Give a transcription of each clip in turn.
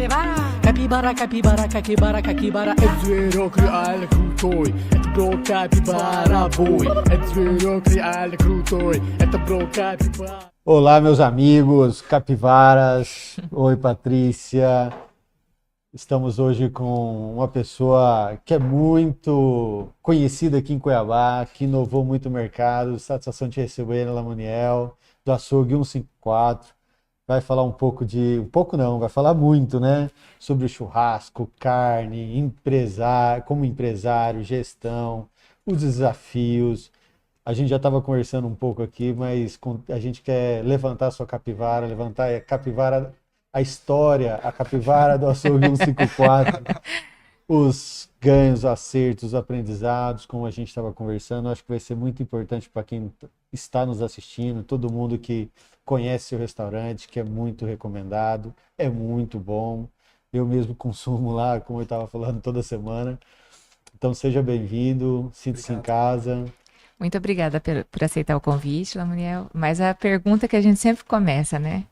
Capibara, capibara, capibara, capibara, é zero criar crutoi, é bro capibara boy, é zero criar crutoi, é bro capibara. Olá, meus amigos capivaras. Oi, Patrícia. Estamos hoje com uma pessoa que é muito conhecida aqui em Cuiabá, que inovou muito o mercado. Satisfação de receber ela, Lamoniel, do Açougue 154. Vai falar um pouco vai falar muito, né? Sobre churrasco, carne, como empresário, gestão, os desafios. A gente já estava conversando um pouco aqui, mas a gente quer levantar a sua capivara, levantar a capivara, a história, a capivara do Açougue 154, os ganhos, acertos, os aprendizados, como a gente estava conversando. Acho que vai ser muito importante para quem está nos assistindo, todo mundo que conhece o restaurante, que é muito recomendado, é muito bom. Eu mesmo consumo lá, como eu estava falando, toda semana. Então seja bem-vindo, sinta-se em casa. Muito obrigada por aceitar o convite, Lamoniel. Mas a pergunta que a gente sempre começa, né?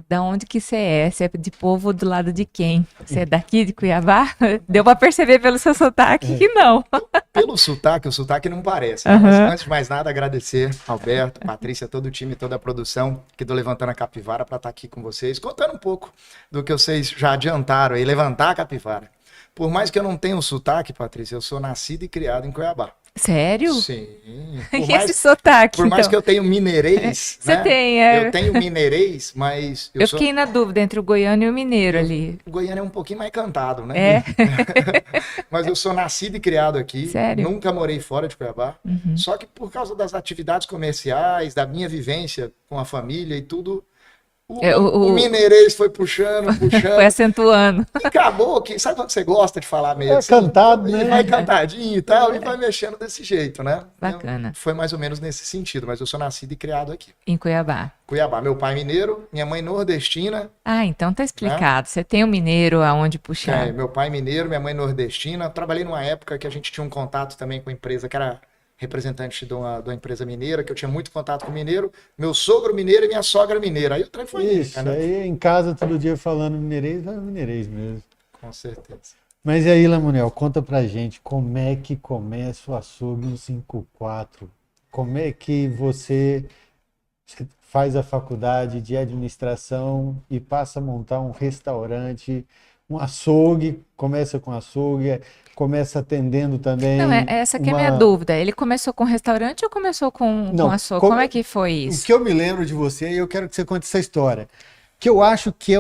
Da onde que você é? Você é de povo do lado de quem? Você é daqui de Cuiabá? Deu para perceber pelo seu sotaque que não. Pelo sotaque, o sotaque não parece. Mas antes de mais nada, agradecer Alberto, Patrícia, todo o time, toda a produção aqui do Levantando a Capivara para estar aqui com vocês, contando um pouco do que vocês já adiantaram aí, levantar a capivara. Por mais que eu não tenha o sotaque, Patrícia, eu sou nascido e criado em Cuiabá. Sério? Sim. E esse sotaque, Por mais então? que eu tenha mineirês, Você né? tem, Eu tenho mineirês, mas eu fiquei na dúvida entre o goiano e o mineiro ali. O goiano é um pouquinho mais cantado, né? É? Mas eu sou nascido e criado aqui. Sério? Nunca morei fora de Cuiabá. Só que por causa das atividades comerciais, da minha vivência com a família e tudo, o mineirês foi puxando. Foi acentuando. E acabou que, sabe quando você gosta de falar mesmo? É cantado, Ele né? vai cantadinho e tal, e vai mexendo desse jeito, né? Bacana. Foi mais ou menos nesse sentido, mas eu sou nascido e criado aqui. Em Cuiabá. Cuiabá, meu pai mineiro, minha mãe nordestina. Ah, então tá explicado. Você tem um mineiro aonde puxar. Meu pai mineiro, minha mãe nordestina. Trabalhei numa época que a gente tinha um contato também com a empresa que era representante de uma empresa mineira, que eu tinha muito contato com mineiro, meu sogro mineiro e minha sogra mineira. Aí o trem foi Isso, né? aí em casa todo dia falando mineirês, vai mineirês mesmo. Com certeza. Mas e aí, Lamoniel, conta pra gente como é que começa o Açougue 154? Como é que você faz a faculdade de administração e passa a montar um restaurante, um açougue, começa com açougue, começa atendendo também. Não, essa que é a minha dúvida. Ele começou com restaurante ou começou com açougue? Como é que foi isso? O que eu me lembro de você, e eu quero que você conte essa história, que eu acho que é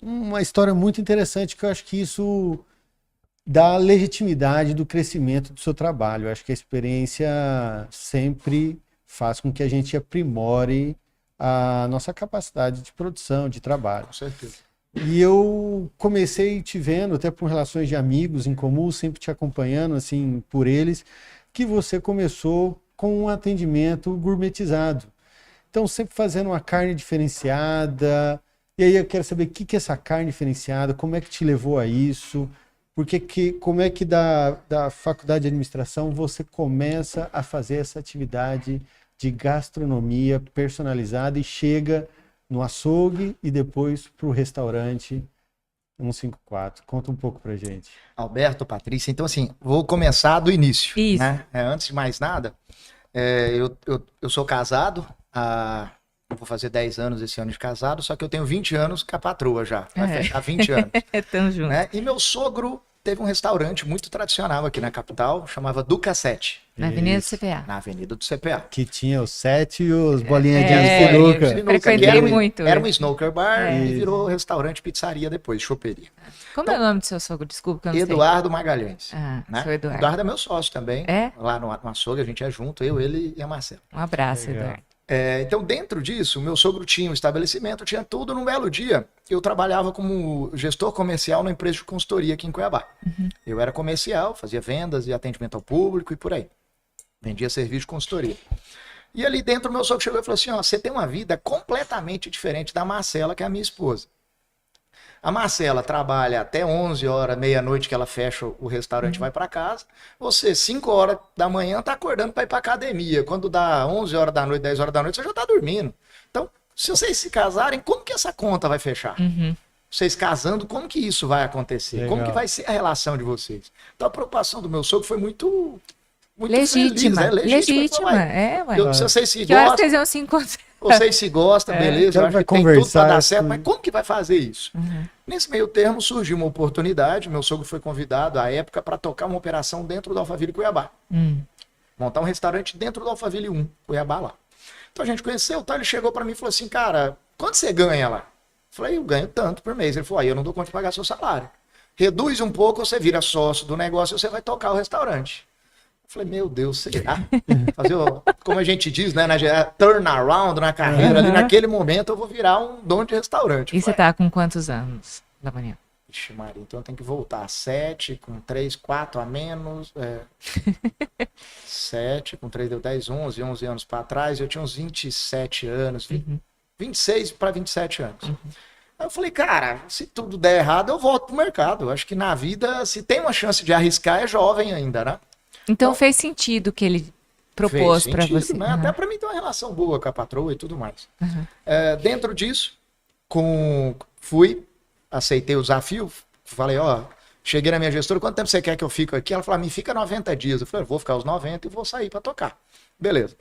uma história muito interessante, que eu acho que isso dá legitimidade do crescimento do seu trabalho. Eu acho que a experiência sempre faz com que a gente aprimore a nossa capacidade de produção, de trabalho. Com certeza. E eu comecei te vendo, até por relações de amigos em comum, sempre te acompanhando, assim, por eles, que você começou com um atendimento gourmetizado. Então, sempre fazendo uma carne diferenciada. E aí eu quero saber o que é essa carne diferenciada, como é que te levou a isso, como é que da faculdade de administração você começa a fazer essa atividade de gastronomia personalizada e chega no açougue e depois para o restaurante 154. Conta um pouco pra gente. Alberto, Patrícia, então assim, vou começar do início. Isso. Né? Antes de mais nada, eu sou casado, eu vou fazer 10 anos esse ano de casado, só que eu tenho 20 anos com a patroa já, vai fechar 20 anos. Tamo junto. Né? E meu sogro teve um restaurante muito tradicional aqui na capital, chamava Duca 7. Na Avenida do CPA. Na Avenida do CPA. Que tinha os 7 e os bolinhas de sinuca. Frequentei muito. Era um snooker bar e Isso. virou restaurante, pizzaria depois, choperia. Como é o nome do seu sogro? Desculpa que eu não Eduardo Magalhães. sei. Ah, Né? seu Eduardo. Eduardo é meu sócio também. É? Lá no açougue, a gente é junto, eu, ele e a Marcela. Um abraço, Legal. Eduardo. Então, dentro disso, meu sogro tinha um estabelecimento, tinha tudo. Num belo dia, eu trabalhava como gestor comercial numa empresa de consultoria aqui em Cuiabá. Eu era comercial, fazia vendas e atendimento ao público e por aí. Vendia serviço de consultoria. E ali dentro, meu sogro chegou e falou assim, ó, você tem uma vida completamente diferente da Marcela, que é a minha esposa. A Marcela trabalha até 11 horas, meia-noite que ela fecha o restaurante e vai para casa. Você, 5 horas da manhã, tá acordando para ir para academia. Quando dá 11 horas da noite, 10 horas da noite, você já tá dormindo. Então, Se vocês se casarem, como que essa conta vai fechar? Uhum. Vocês casando, como que isso vai acontecer? Legal. Como que vai ser a relação de vocês? Então a preocupação do meu sogro foi muito Legítima. feliz, Legítima. Ué, Ué. se vocês se Que horas gostam, vocês iam se encontrar? vocês se gostam, beleza, eu Quero acho vai que tem tudo pra conversar, dar certo, tudo. mas como que vai fazer isso? Uhum. Nesse meio termo surgiu uma oportunidade, meu sogro foi convidado à época para tocar uma operação dentro do Alphaville Cuiabá. Montar um restaurante dentro do Alphaville 1, Cuiabá lá. Então a gente conheceu, tá? Ele chegou para mim e falou assim, cara, quanto você ganha lá? Eu falei, eu ganho tanto por mês. Ele falou, aí eu não dou conta de pagar seu salário. Reduz um pouco, você vira sócio do negócio e você vai tocar o restaurante. Eu falei, meu Deus, será? Fazer, como a gente diz, né, turnaround na carreira, ali naquele momento eu vou virar um dono de restaurante. E você tá com quantos anos da manhã? Ixi, Maria, então eu tenho que voltar 7, com 3, 4 a menos. 7, com 3 deu 10, 11 anos para trás. Eu tinha uns 27 anos, 26 para 27 anos. Aí eu falei, cara, se tudo der errado, eu volto pro mercado. Eu acho que na vida, se tem uma chance de arriscar, é jovem ainda, né? Então fez sentido o que ele propôs Fez para sentido, você. né? Uhum. Até para mim ter uma relação boa com a patroa e tudo mais. Dentro disso, fui, aceitei o desafio, falei, ó, cheguei na minha gestora, quanto tempo você quer que eu fique aqui? Ela falou, me fica 90 dias. Eu falei, eu vou ficar os 90 e vou sair para tocar. Beleza.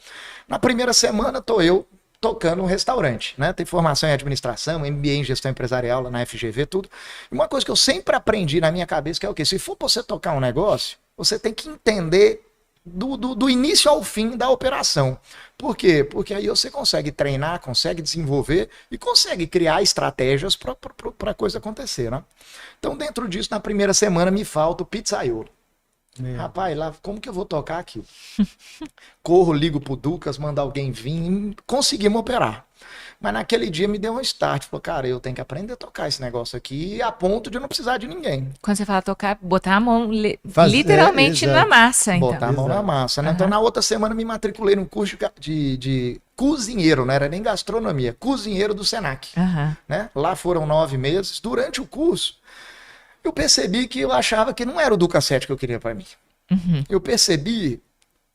Na primeira semana, tô eu tocando um restaurante, né? Tem formação em administração, MBA em gestão empresarial lá na FGV, tudo. E uma coisa que eu sempre aprendi na minha cabeça, que é o quê? Se for pra você tocar um negócio, você tem que entender do início ao fim da operação. Por quê? Porque aí você consegue treinar, consegue desenvolver e consegue criar estratégias para a coisa acontecer, né? Então, dentro disso, na primeira semana, me falta o pizzaiolo. Rapaz, lá, como que eu vou tocar aquilo? Corro, ligo pro Ducas, mando alguém vir, conseguimos operar. Mas naquele dia me deu um start. Falou, cara, eu tenho que aprender a tocar esse negócio aqui a ponto de eu não precisar de ninguém. Quando você fala tocar, botar a mão literalmente exato. na massa, então. Botar a mão na massa, né? Então, na outra semana, me matriculei num curso de cozinheiro, não era nem gastronomia, cozinheiro do Senac. Né? Lá foram 9 meses. Durante o curso, eu percebi que eu achava que não era o Duca 7 que eu queria para mim. Eu percebi,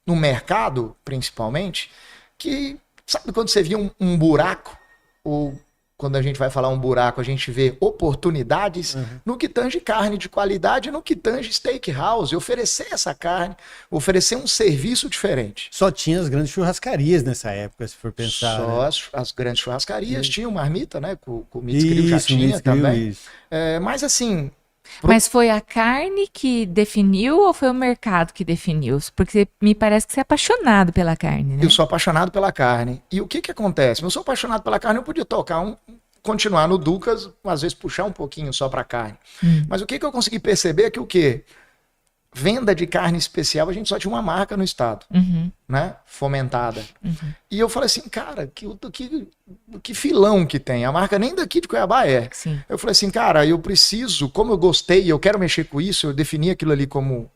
no mercado, principalmente, que, sabe quando você via um buraco, ou quando a gente vai falar um buraco, a gente vê oportunidades no que tange carne de qualidade, no que tange steakhouse, oferecer essa carne, oferecer um serviço diferente. Só tinha as grandes churrascarias nessa época, se for pensar. Só né? as grandes churrascarias tinham marmita, né? Com o Mitscrew já tinha também. Mas assim... Mas foi a carne que definiu ou foi o mercado que definiu? Porque me parece que você é apaixonado pela carne, né? Eu sou apaixonado pela carne. E o que acontece? Eu sou apaixonado pela carne, eu podia tocar continuar no Ducas, às vezes puxar um pouquinho só para carne. Mas o que eu consegui perceber é que o quê? Venda de carne especial, a gente só tinha uma marca no estado, né? Fomentada. E eu falei assim, cara, que filão que tem. A marca nem daqui de Cuiabá é. Sim. Eu falei assim, cara, eu preciso, como eu gostei, eu quero mexer com isso, eu defini aquilo ali como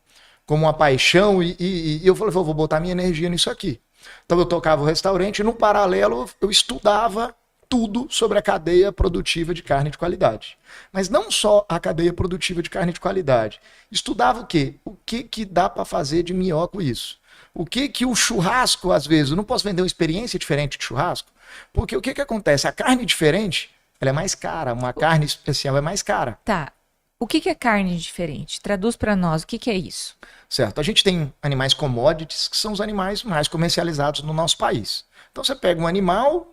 uma paixão e eu falei, vou botar minha energia nisso aqui. Então eu tocava o restaurante e no paralelo eu estudava tudo sobre a cadeia produtiva de carne de qualidade. Mas não só a cadeia produtiva de carne de qualidade. Estudava o quê? O que dá para fazer de melhor com isso? O que o churrasco, às vezes, eu não posso vender uma experiência diferente de churrasco? Porque o que acontece? A carne diferente, ela é mais cara. Uma carne especial é mais cara. Tá. O que é carne diferente? Traduz para nós, o que é isso? Certo. A gente tem animais commodities, que são os animais mais comercializados no nosso país. Então você pega um animal...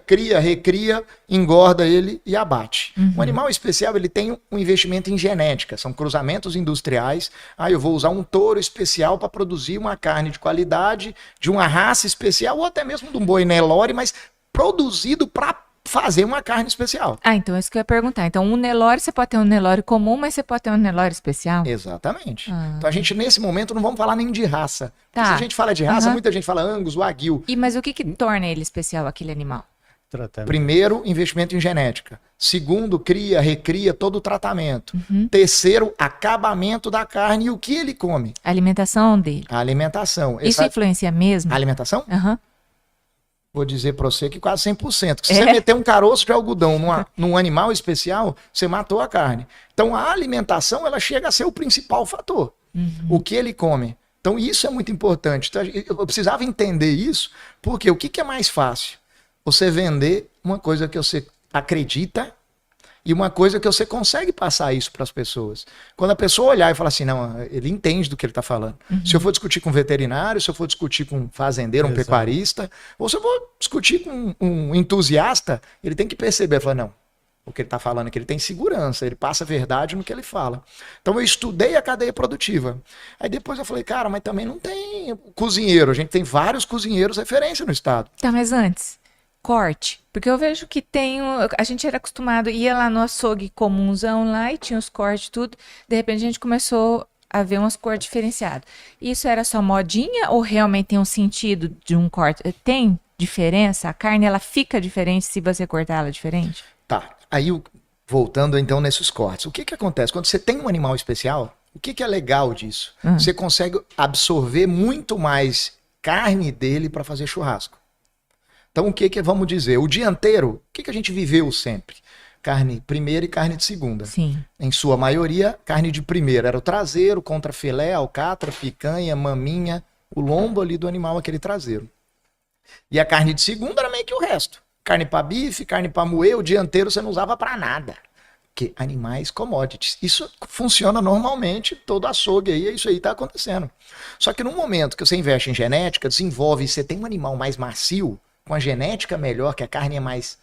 cria, recria, engorda ele e abate. O animal especial ele tem um investimento em genética, são cruzamentos industriais. Eu vou usar um touro especial para produzir uma carne de qualidade, de uma raça especial, ou até mesmo de um boi Nelore, mas produzido para fazer uma carne especial. Então é isso que eu ia perguntar. Então um Nelore, você pode ter um Nelore comum, mas você pode ter um Nelore especial? Exatamente. Então a gente nesse momento não vamos falar nem de raça. Tá. Se a gente fala de raça, muita gente fala Angus, Wagyu. Mas o que torna ele especial, aquele animal? Tratamento. Primeiro, investimento em genética. Segundo, cria, recria todo o tratamento. Terceiro, acabamento da carne e o que ele come. A alimentação dele. A alimentação. Isso influencia mesmo? A alimentação? Vou dizer para você que quase 100%. Se você meter um caroço de algodão num animal especial, você matou a carne. Então a alimentação ela chega a ser o principal fator. O que ele come. Então isso é muito importante. Então, eu precisava entender isso, porque o que é mais fácil? você vender uma coisa que você acredita e uma coisa que você consegue passar isso para as pessoas. Quando a pessoa olhar e falar assim, não, ele entende do que ele está falando. Se eu for discutir com um veterinário, se eu for discutir com um fazendeiro, um Exato. pecuarista, ou se eu for discutir com um entusiasta, ele tem que perceber, falar, não, o que ele está falando é que ele tem segurança, ele passa a verdade no que ele fala. Então eu estudei a cadeia produtiva. Aí depois eu falei, cara, mas também não tem cozinheiro, a gente tem vários cozinheiros referência no estado. Tá, mas antes, corte. Porque eu vejo que a gente era acostumado, ia lá no açougue comunzão lá e tinha os cortes e tudo. De repente a gente começou a ver umas cores diferenciadas. Isso era só modinha ou realmente tem um sentido de um corte? Tem diferença? A carne, ela fica diferente se você cortar ela diferente? Tá, aí voltando então nesses cortes. O que acontece? Quando você tem um animal especial, o que é legal disso? Você consegue absorver muito mais carne dele para fazer churrasco. Então o que vamos dizer? O dianteiro, o que a gente viveu sempre? Carne primeira e carne de segunda. Sim. Em sua maioria, carne de primeira era o traseiro, contra filé, alcatra, picanha, maminha, o lombo ali do animal, aquele traseiro. E a carne de segunda era meio que o resto. Carne para bife, carne para moer, o dianteiro você não usava para nada. Porque animais commodities. Isso funciona normalmente, todo açougue aí, isso aí está acontecendo. Só que no momento que você investe em genética, desenvolve, você tem um animal mais macio, com a genética melhor, que a carne é mais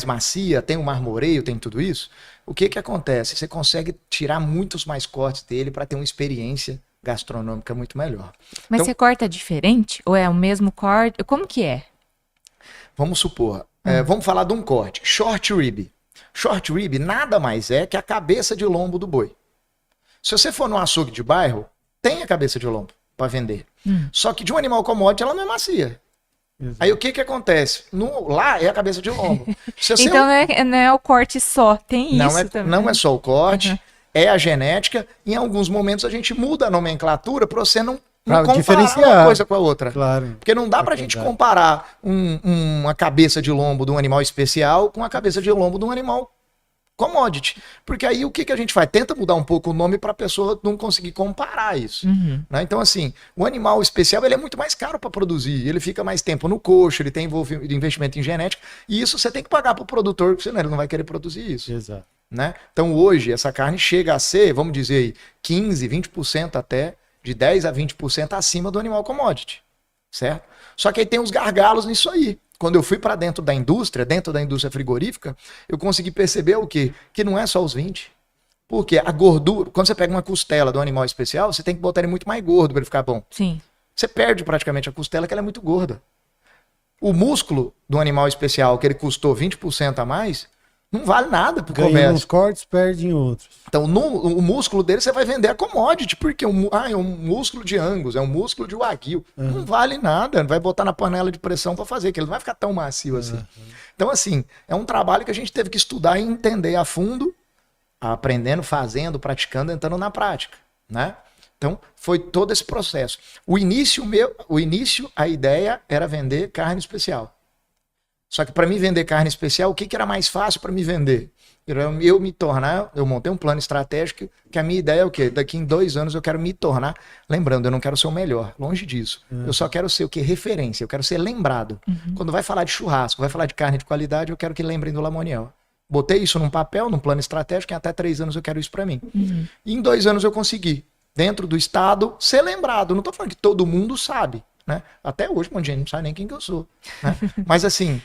macia, tem o marmoreio, tem tudo isso, o que acontece? Você consegue tirar muitos mais cortes dele para ter uma experiência gastronômica muito melhor. Mas Então, você corta diferente? Ou é o mesmo corte? Como que é? vamos supor, vamos falar de um corte, short rib. Short rib nada mais é que a cabeça de lombo do boi. Se você for num açougue de bairro, tem a cabeça de lombo para vender. Só que de um animal commodity ela não é macia. Exato. Aí o que acontece? Lá é a cabeça de lombo. Se você Então não é o corte só, tem não isso também. não é só o corte, é a genética. Em alguns momentos a gente muda a nomenclatura para você não Pra comparar diferenciar. uma coisa com a outra. Claro. Porque não dá pra gente verdade. comparar uma cabeça de lombo de um animal especial com a cabeça de lombo de um animal commodity. Porque aí o que a gente faz? Tenta mudar um pouco o nome para a pessoa não conseguir comparar isso. Né? Então, assim, o animal especial ele é muito mais caro para produzir. Ele fica mais tempo no coxo, ele tem investimento em genética. E isso você tem que pagar para o produtor, senão ele não vai querer produzir isso. Exato. Né? Então, hoje, essa carne chega a ser, vamos dizer aí, 15, 20% até, de 10 a 20% acima do animal commodity. Certo? Só que aí tem uns gargalos nisso aí. Quando eu fui para dentro da indústria frigorífica, eu consegui perceber o quê? Que não é só os 20. Porque a gordura, quando você pega uma costela de um animal especial, você tem que botar ele muito mais gordo para ele ficar bom. Sim. Você perde praticamente a costela, que ela é muito gorda. O músculo do animal especial, que ele custou 20% a mais, não vale nada pro Ganha comércio. uns cortes, perde em outros. Então, o músculo dele você vai vender a commodity, porque é um músculo de Angus, é um músculo de Wagyu. Não vale nada, vai botar na panela de pressão para fazer, que ele não vai ficar tão macio assim. Então, assim, é um trabalho que a gente teve que estudar e entender a fundo, aprendendo, fazendo, praticando, entrando na prática, né? Então, foi todo esse processo. O início, a ideia era vender carne especial. Só que para mim vender carne especial, o que era mais fácil para me vender? Eu montei um plano estratégico, que a minha ideia é o quê? Daqui em 2 anos eu quero me tornar, lembrando, eu não quero ser o melhor, longe disso. Eu só quero ser o quê? Referência, eu quero ser lembrado. Quando vai falar de churrasco, vai falar de carne de qualidade, eu quero que lembrem do Lamoniel. Botei isso num papel, num plano estratégico, em até 3 anos eu quero isso para mim. E em 2 anos eu consegui, dentro do estado, ser lembrado. Não tô falando que todo mundo sabe, né? Até hoje, um monte de gente não sabe nem quem que eu sou. Né? Mas assim,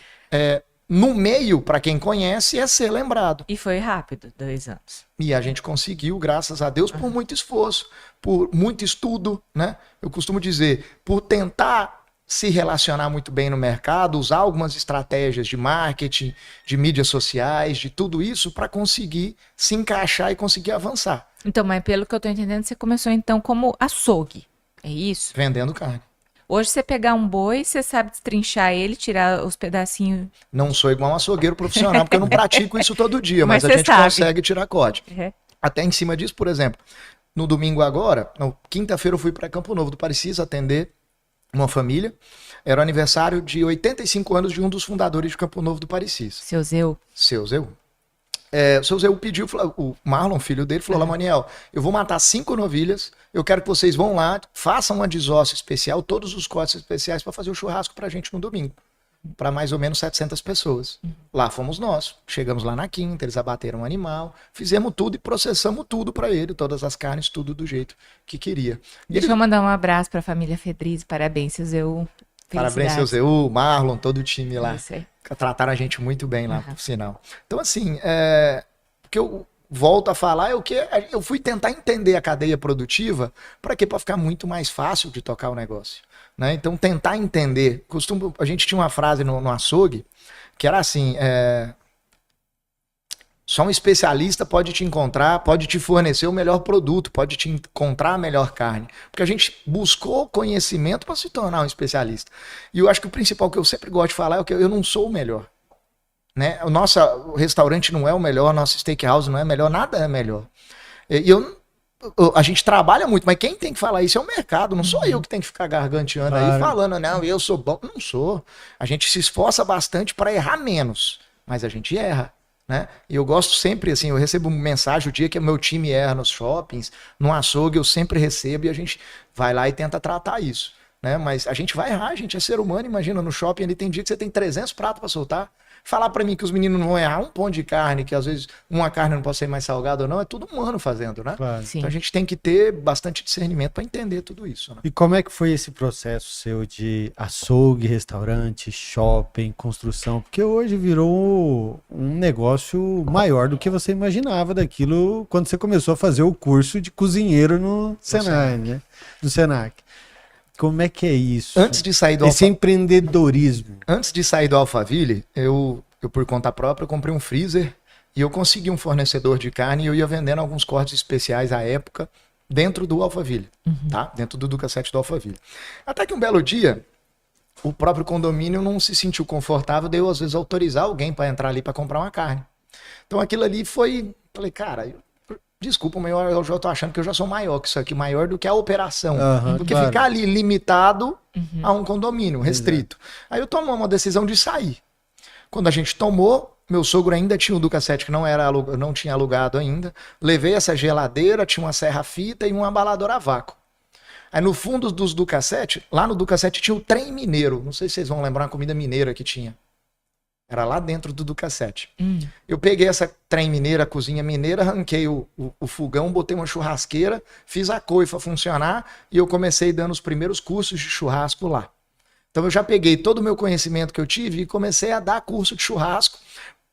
no meio, para quem conhece, é ser lembrado. E foi rápido, 2 anos. E a gente conseguiu, graças a Deus, por muito esforço, por muito estudo, né? Eu costumo dizer, por tentar se relacionar muito bem no mercado, usar algumas estratégias de marketing, de mídias sociais, de tudo isso para conseguir se encaixar e conseguir avançar. Então, mas pelo que eu tô entendendo, você começou então como açougue. É isso? Vendendo carne. Hoje você pegar um boi, você sabe destrinchar ele, tirar os pedacinhos. Não sou igual um açougueiro profissional, porque eu não pratico isso todo dia, mas a você gente sabe. consegue tirar corte. É. Até em cima disso, por exemplo, no domingo agora, quinta-feira eu fui para Campo Novo do Parecis atender uma família. Era o aniversário de 85 anos de um dos fundadores de Campo Novo do Parecis. Seu Zeu. Seu Zeu. O seu Zeu pediu, o Marlon, filho dele, falou, Lamoniel, eu vou matar 5 novilhas, eu quero que vocês vão lá, façam uma desóssea especial, todos os cortes especiais para fazer o churrasco pra gente no domingo. para mais ou menos 700 pessoas. Lá fomos nós. Chegamos lá na quinta, eles abateram o animal, fizemos tudo e processamos tudo para ele, todas as carnes, tudo do jeito que queria. E Deixa ele- eu mandar um abraço para a família Fedriz. Parabéns, seu Zeu. Parabéns, seu Zeu, Marlon, todo o time lá. Isso aí. Trataram a gente muito bem lá, por sinal. Então, assim, o que eu volto a falar é o que eu fui tentar entender a cadeia produtiva. Para quê? Para ficar muito mais fácil de tocar o negócio. Né? Então, tentar entender. A gente tinha uma frase no açougue que era assim: só um especialista pode te encontrar, pode te fornecer o melhor produto, pode te encontrar a melhor carne. Porque a gente buscou conhecimento para se tornar um especialista. E eu acho que o principal que eu sempre gosto de falar é que eu não sou o melhor. Né? O restaurante não é o melhor, nosso steakhouse não é melhor, nada é melhor. A gente trabalha muito, mas quem tem que falar isso é o mercado, não sou eu que tenho que ficar garganteando aí falando, não, eu sou bom. Não sou. A gente se esforça bastante para errar menos, mas a gente erra. Né? E eu gosto sempre, assim, eu recebo mensagem o dia que o meu time erra nos shoppings, no açougue eu sempre recebo e a gente vai lá e tenta tratar isso. Né? Mas a gente vai errar, a gente é ser humano, imagina, no shopping ali tem dia que você tem 300 pratos para soltar. Falar para mim que os meninos não vão errar um ponto de carne, que às vezes uma carne não pode ser mais salgada ou não, é tudo humano fazendo, né? Claro. Sim. Então a gente tem que ter bastante discernimento para entender tudo isso. Né? E como é que foi esse processo seu de açougue, restaurante, shopping, construção? Porque hoje virou um negócio maior do que você imaginava daquilo quando você começou a fazer o curso de cozinheiro no Senac, né? Do Senac. Como é que é isso? Antes de sair do Esse empreendedorismo. Antes de sair do Alphaville, eu por conta própria, eu comprei um freezer e eu consegui um fornecedor de carne e eu ia vendendo alguns cortes especiais à época dentro do Alphaville, tá? Dentro do Duca 7 do Alphaville. Até que um belo dia, o próprio condomínio não se sentiu confortável de eu, às vezes, autorizar alguém para entrar ali para comprar uma carne. Então aquilo ali foi... Falei, cara... Desculpa, mas eu já tô achando que eu já sou maior que isso aqui, maior do que a operação. Do que ficar ali limitado a um condomínio restrito. Aí eu tomei uma decisão de sair. Quando a gente tomou, meu sogro ainda tinha o Duca 7 que não tinha alugado ainda. Levei essa geladeira, tinha uma serra-fita e um embalador a vácuo. Aí no fundo dos Duca 7, lá no Duca 7 tinha o trem mineiro. Não sei se vocês vão lembrar a comida mineira que tinha. Era lá dentro do Duca 7. Eu peguei essa trem mineira, a cozinha mineira, arranquei o fogão, botei uma churrasqueira, fiz a coifa funcionar e eu comecei dando os primeiros cursos de churrasco lá. Então eu já peguei todo o meu conhecimento que eu tive e comecei a dar curso de churrasco.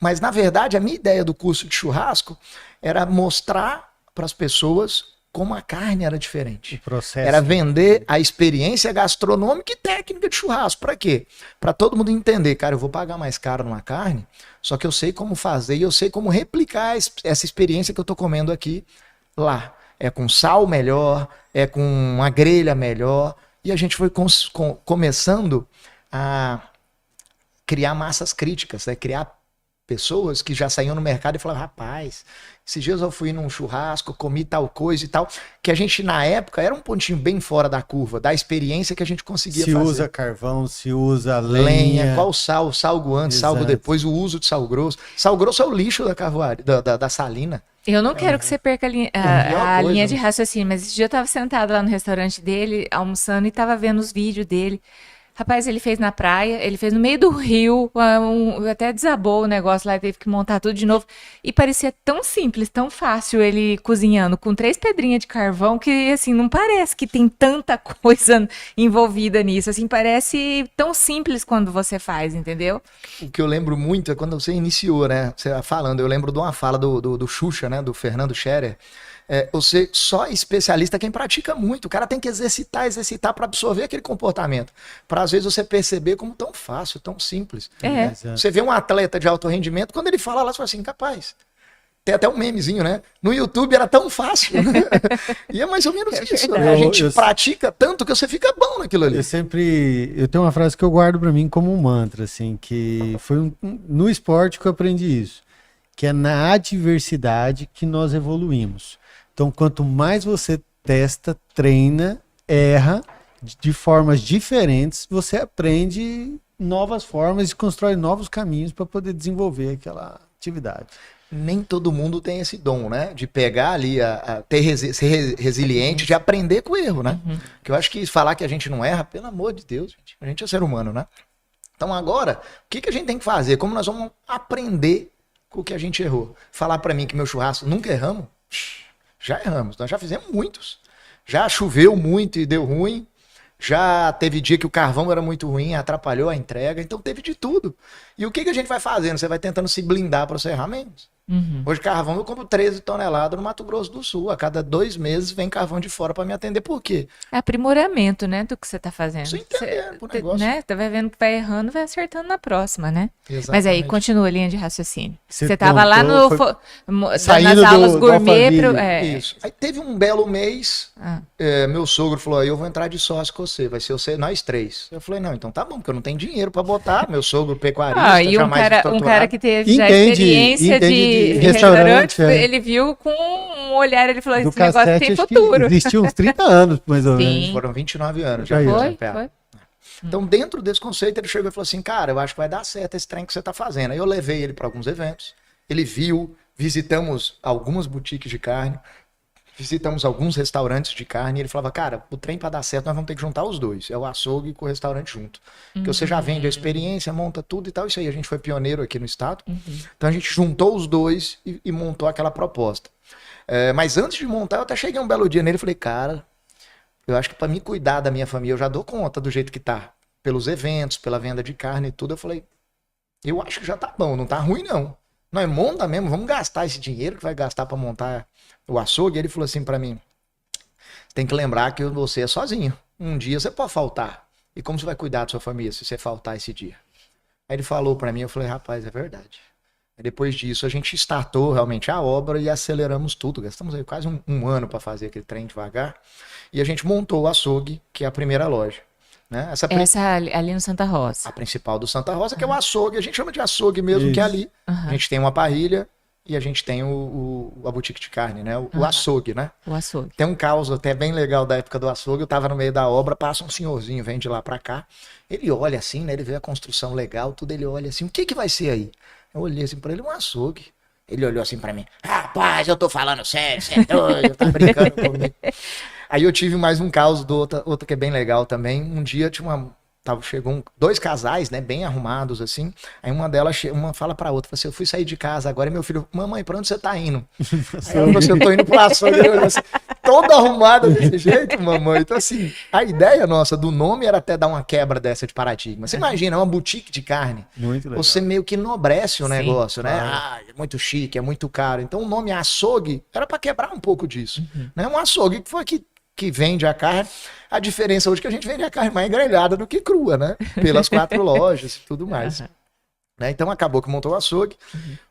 Mas na verdade a minha ideia do curso de churrasco era mostrar para as pessoas como a carne era diferente. O processo. Era vender a experiência gastronômica e técnica de churrasco. Para quê? Para todo mundo entender, cara, eu vou pagar mais caro numa carne, só que eu sei como fazer e eu sei como replicar essa experiência que eu tô comendo aqui lá. É com sal melhor, é com uma grelha melhor. E a gente foi começando a criar massas críticas, né? Criar pessoas que já saíam no mercado e falavam, rapaz, esses dias eu fui num churrasco, comi tal coisa e tal, que a gente na época era um pontinho bem fora da curva, da experiência que a gente conseguia fazer. Se usa carvão, se usa lenha, lenha. qual sal, salgo antes, Exato. salgo depois, o uso de sal grosso. Sal grosso é o lixo da carvoaria, da salina. Eu não quero que você perca a pior coisa, linha de né? raciocínio, mas esse dia eu tava sentada lá no restaurante dele, almoçando, e tava vendo os vídeos dele. Rapaz, ele fez na praia, ele fez no meio do rio, até desabou o negócio lá, teve que montar tudo de novo. E parecia tão simples, tão fácil ele cozinhando, com 3 pedrinhas de carvão, que assim, não parece que tem tanta coisa envolvida nisso. Assim, parece tão simples quando você faz, entendeu? O que eu lembro muito é quando você iniciou, né? Você falando, eu lembro de uma fala do Xuxa, né? Do Fernando Scherer. Você só é especialista quem pratica muito. O cara tem que exercitar para absorver aquele comportamento. Para às vezes você perceber como tão fácil, tão simples. Exato. Você vê um atleta de alto rendimento, quando ele fala lá, você fala assim, capaz. Tem até um memezinho, né? No YouTube era tão fácil. E é mais ou menos isso. Né? A gente pratica tanto que você fica bom naquilo ali. Eu tenho uma frase que eu guardo pra mim como um mantra, assim, que foi no esporte que eu aprendi isso, que é na adversidade que nós evoluímos. Então, quanto mais você testa, treina, erra de formas diferentes, você aprende novas formas e constrói novos caminhos para poder desenvolver aquela atividade. Nem todo mundo tem esse dom, né? De pegar ali, ser resiliente, de aprender com o erro, né? Que eu acho que falar que a gente não erra, pelo amor de Deus, gente, a gente é ser humano, né? Então agora, o que a gente tem que fazer? Como nós vamos aprender com o que a gente errou? Falar para mim que meu churrasco nunca erramos? Já erramos, nós já fizemos muitos. Já choveu muito e deu ruim. Já teve dia que o carvão era muito ruim, atrapalhou a entrega. Então teve de tudo. E o que a gente vai fazendo? Você vai tentando se blindar para você errar menos. Hoje carvão eu compro 13 toneladas no Mato Grosso do Sul. A cada 2 meses vem carvão de fora para me atender. Por quê? É aprimoramento, né, do que você tá fazendo. Isso entendendo o negócio. Né? Tá vendo que vai errando, vai acertando na próxima, né? Exatamente. Mas aí, continua a linha de raciocínio. Você Você tava lá montou, nas saindo aulas do gourmet. Alphaville. Isso. Aí teve um belo mês, Ah. meu sogro falou, eu vou entrar de sócio com você, vai ser nós 3. Eu falei, não, então tá bom, porque eu não tenho dinheiro pra botar, meu sogro pecuarista, E jamais um cara estruturado. que teve já Entende experiência de de restaurante, ele viu com um olhar, ele falou, Do esse negócio cassete, tem acho que futuro. existiu uns 30 anos, mais ou menos. Sim. Foram 29 anos. Já já isso. Foi, PA. foi. Então, dentro desse conceito, ele chegou e falou assim, cara, eu acho que vai dar certo esse trem que você tá fazendo. Aí eu levei ele para alguns eventos, ele viu, visitamos algumas boutiques de carne, visitamos alguns restaurantes de carne, e ele falava, cara, o trem para dar certo, nós vamos ter que juntar os dois, é o açougue com o restaurante junto. Porque você já vende a experiência, monta tudo e tal, isso aí a gente foi pioneiro aqui no estado. Então a gente juntou os dois e montou aquela proposta. Mas antes de montar, eu até cheguei um belo dia nele e falei, cara, eu acho que para mim cuidar da minha família, eu já dou conta do jeito que tá. Pelos eventos, pela venda de carne e tudo. Eu falei, eu acho que já tá bom, não tá ruim não. Nós monta mesmo, vamos gastar esse dinheiro que vai gastar para montar o açougue. E ele falou assim para mim, tem que lembrar que você é sozinho. Um dia você pode faltar. E como você vai cuidar da sua família se você faltar esse dia? Aí ele falou para mim, eu falei, rapaz, é verdade. Aí depois disso a gente startou realmente a obra e aceleramos tudo. Gastamos aí quase um ano para fazer aquele trem devagar. E a gente montou o açougue, que é a primeira loja. Né? Essa ali no Santa Rosa. A principal do Santa Rosa, que é o açougue. A gente chama de açougue mesmo, Isso. que é ali. A gente tem uma parrilha e a gente tem a boutique de carne, né? O açougue, né? O açougue. Tem um caos até bem legal da época do açougue. Eu tava no meio da obra, passa um senhorzinho, vem de lá pra cá. Ele olha assim, né? Ele vê a construção legal, tudo. Ele olha assim, o que vai ser aí? Eu olhei assim pra ele, um açougue. Ele olhou assim pra mim, rapaz, eu tô falando sério, você é doido, tá brincando comigo. Aí eu tive mais um caos do outra que é bem legal também. Um dia chegou 2 casais, né, bem arrumados assim. Aí uma delas, uma fala pra outra, fala assim, eu fui sair de casa agora e meu filho, mamãe, pra onde você tá indo? Aí ela falou assim, eu tô indo pro açougue. Ele olhou assim, todo arrumado desse jeito, mamãe. Então assim, a ideia nossa do nome era até dar uma quebra dessa de paradigma. Você imagina, é uma boutique de carne. Muito legal. Você meio que enobrece o Sim, negócio, né? claro. É muito chique, é muito caro. Então o nome açougue era pra quebrar um pouco disso. Né? Um açougue que foi que vende a carne. A diferença hoje é que a gente vende a carne mais grelhada do que crua, né? Pelas 4 lojas e tudo mais. Né? Então acabou que montou o açougue.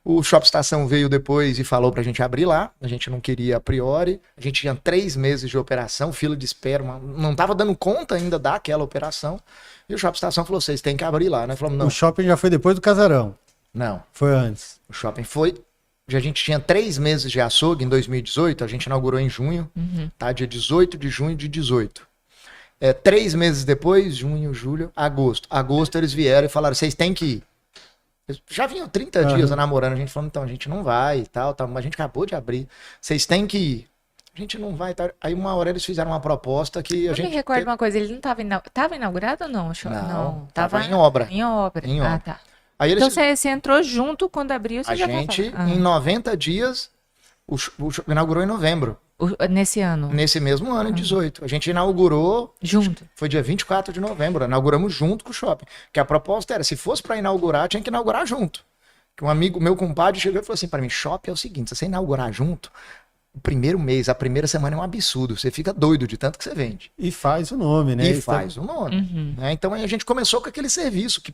O Shopping Estação veio depois e falou pra gente abrir lá. A gente não queria a priori. A gente tinha 3 meses de operação, fila de espera. Não tava dando conta ainda daquela operação. E o Shopping Estação falou, vocês têm que abrir lá. Nós falamos, não. O shopping já foi depois do casarão. Não. Foi antes. O shopping foi. A gente tinha 3 meses de açougue em 2018, a gente inaugurou em junho, tá? Dia 18 de junho de 18. 3 meses depois, junho, julho, agosto. Agosto eles vieram e falaram, vocês têm que ir. Eles já vinham 30 dias namorando, a gente falando, então a gente não vai e tal, mas a gente acabou de abrir. Vocês têm que ir. A gente não vai, tá? Aí uma hora eles fizeram uma proposta que a Eu gente... me recordo uma coisa, ele não tava inaugurado ou não? Não, tava em obra. Em obra. Em obra. Tá. Aí eles... Então você entrou junto quando abriu, você A já gente, tava... em 90 dias, o inaugurou em novembro. Nesse ano. Nesse mesmo ano, em 18. A gente inaugurou, Junto. foi dia 24 de novembro, inauguramos junto com o shopping. Que a proposta era, se fosse para inaugurar, tinha que inaugurar junto. Que um amigo, meu compadre, chegou e falou assim para mim, shopping é o seguinte, se você inaugurar junto, o primeiro mês, a primeira semana é um absurdo, você fica doido de tanto que você vende. E faz o nome, né? E faz o nome. Né? Então aí a gente começou com aquele serviço que...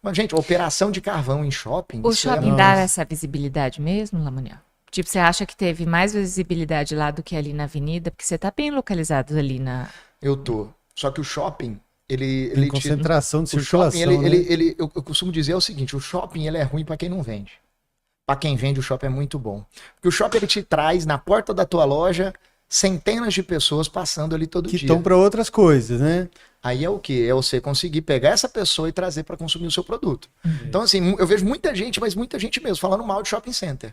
Mas, gente, operação de carvão em shopping... O isso shopping é... dá essa visibilidade mesmo, Lamuniel? Tipo, você acha que teve mais visibilidade lá do que ali na avenida? Porque você tá bem localizado ali na... Eu tô. Só que o shopping, ele Tem concentração de O shopping, circulação, né? eu costumo dizer o seguinte, o shopping ele é ruim para quem não vende. Para quem vende, o shopping é muito bom. Porque o shopping ele te traz na porta da tua loja centenas de pessoas passando ali todo Que dia. estão para outras coisas, né? Aí é o quê? É você conseguir pegar essa pessoa e trazer para consumir o seu produto. Então, assim, eu vejo muita gente, mas muita gente mesmo, falando mal de shopping center.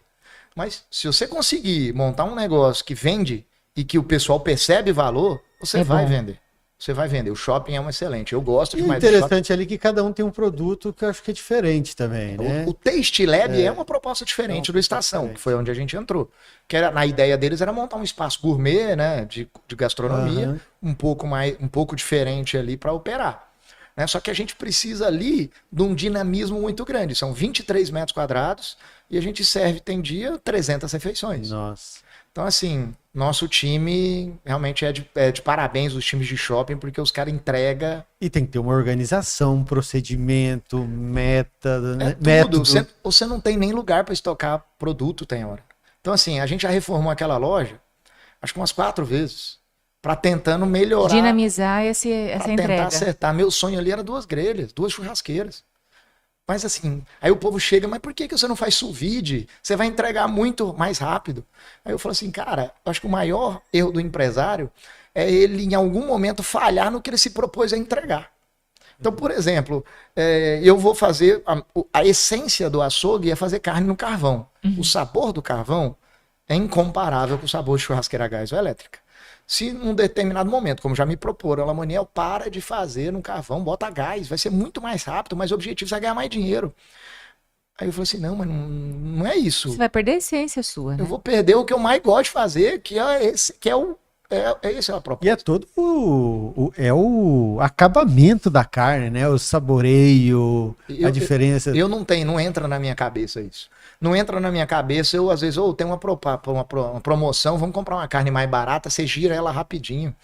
Mas se você conseguir montar um negócio que vende e que o pessoal percebe valor, você É vai bom. vender. você vai vender. O shopping é um excelente. Eu gosto E o demais do shopping. interessante ali é que cada um tem um produto que eu acho que é diferente também, né? O Taste Lab é uma proposta diferente do Estação, que foi onde a gente entrou. Que era, na ideia deles era montar um espaço gourmet, né, de gastronomia, um pouco diferente ali para operar. Né? Só que a gente precisa ali de um dinamismo muito grande. São 23 metros quadrados e a gente serve, tem dia, 300 refeições. Nossa. Então, assim, nosso time realmente é de parabéns, os times de shopping, porque os caras entregam. E tem que ter uma organização, um procedimento, meta, né? Tudo. Método. Você não tem nem lugar para estocar produto, tem hora. Então, assim, a gente já reformou aquela loja, acho que umas 4 vezes, para tentando melhorar. Dinamizar essa pra entrega. tentar acertar. Meu sonho ali era 2 grelhas, 2 churrasqueiras. Mas assim, aí o povo chega, mas por que você não faz sous vide? Você vai entregar muito mais rápido. Aí eu falo assim, cara, eu acho que o maior erro do empresário é ele, em algum momento, falhar no que ele se propôs a entregar. Então, por exemplo, eu vou fazer... A essência do açougue é fazer carne no carvão. O sabor do carvão é incomparável com o sabor de churrasqueira a gás ou elétrica. Se em um determinado momento, como já me proporam, Lamoniel, para de fazer no carvão, bota gás, vai ser muito mais rápido, mas o objetivo é ganhar mais dinheiro. Aí eu falei assim, não, mas não é isso. Você vai perder a essência sua, né? Eu vou perder o que eu mais gosto de fazer, que é esse, esse é a proposta. E é todo o acabamento da carne, né? O saboreio, a diferença. Eu não entra na minha cabeça isso. Não entra na minha cabeça, eu às vezes, tem uma promoção, vamos comprar uma carne mais barata, você gira ela rapidinho.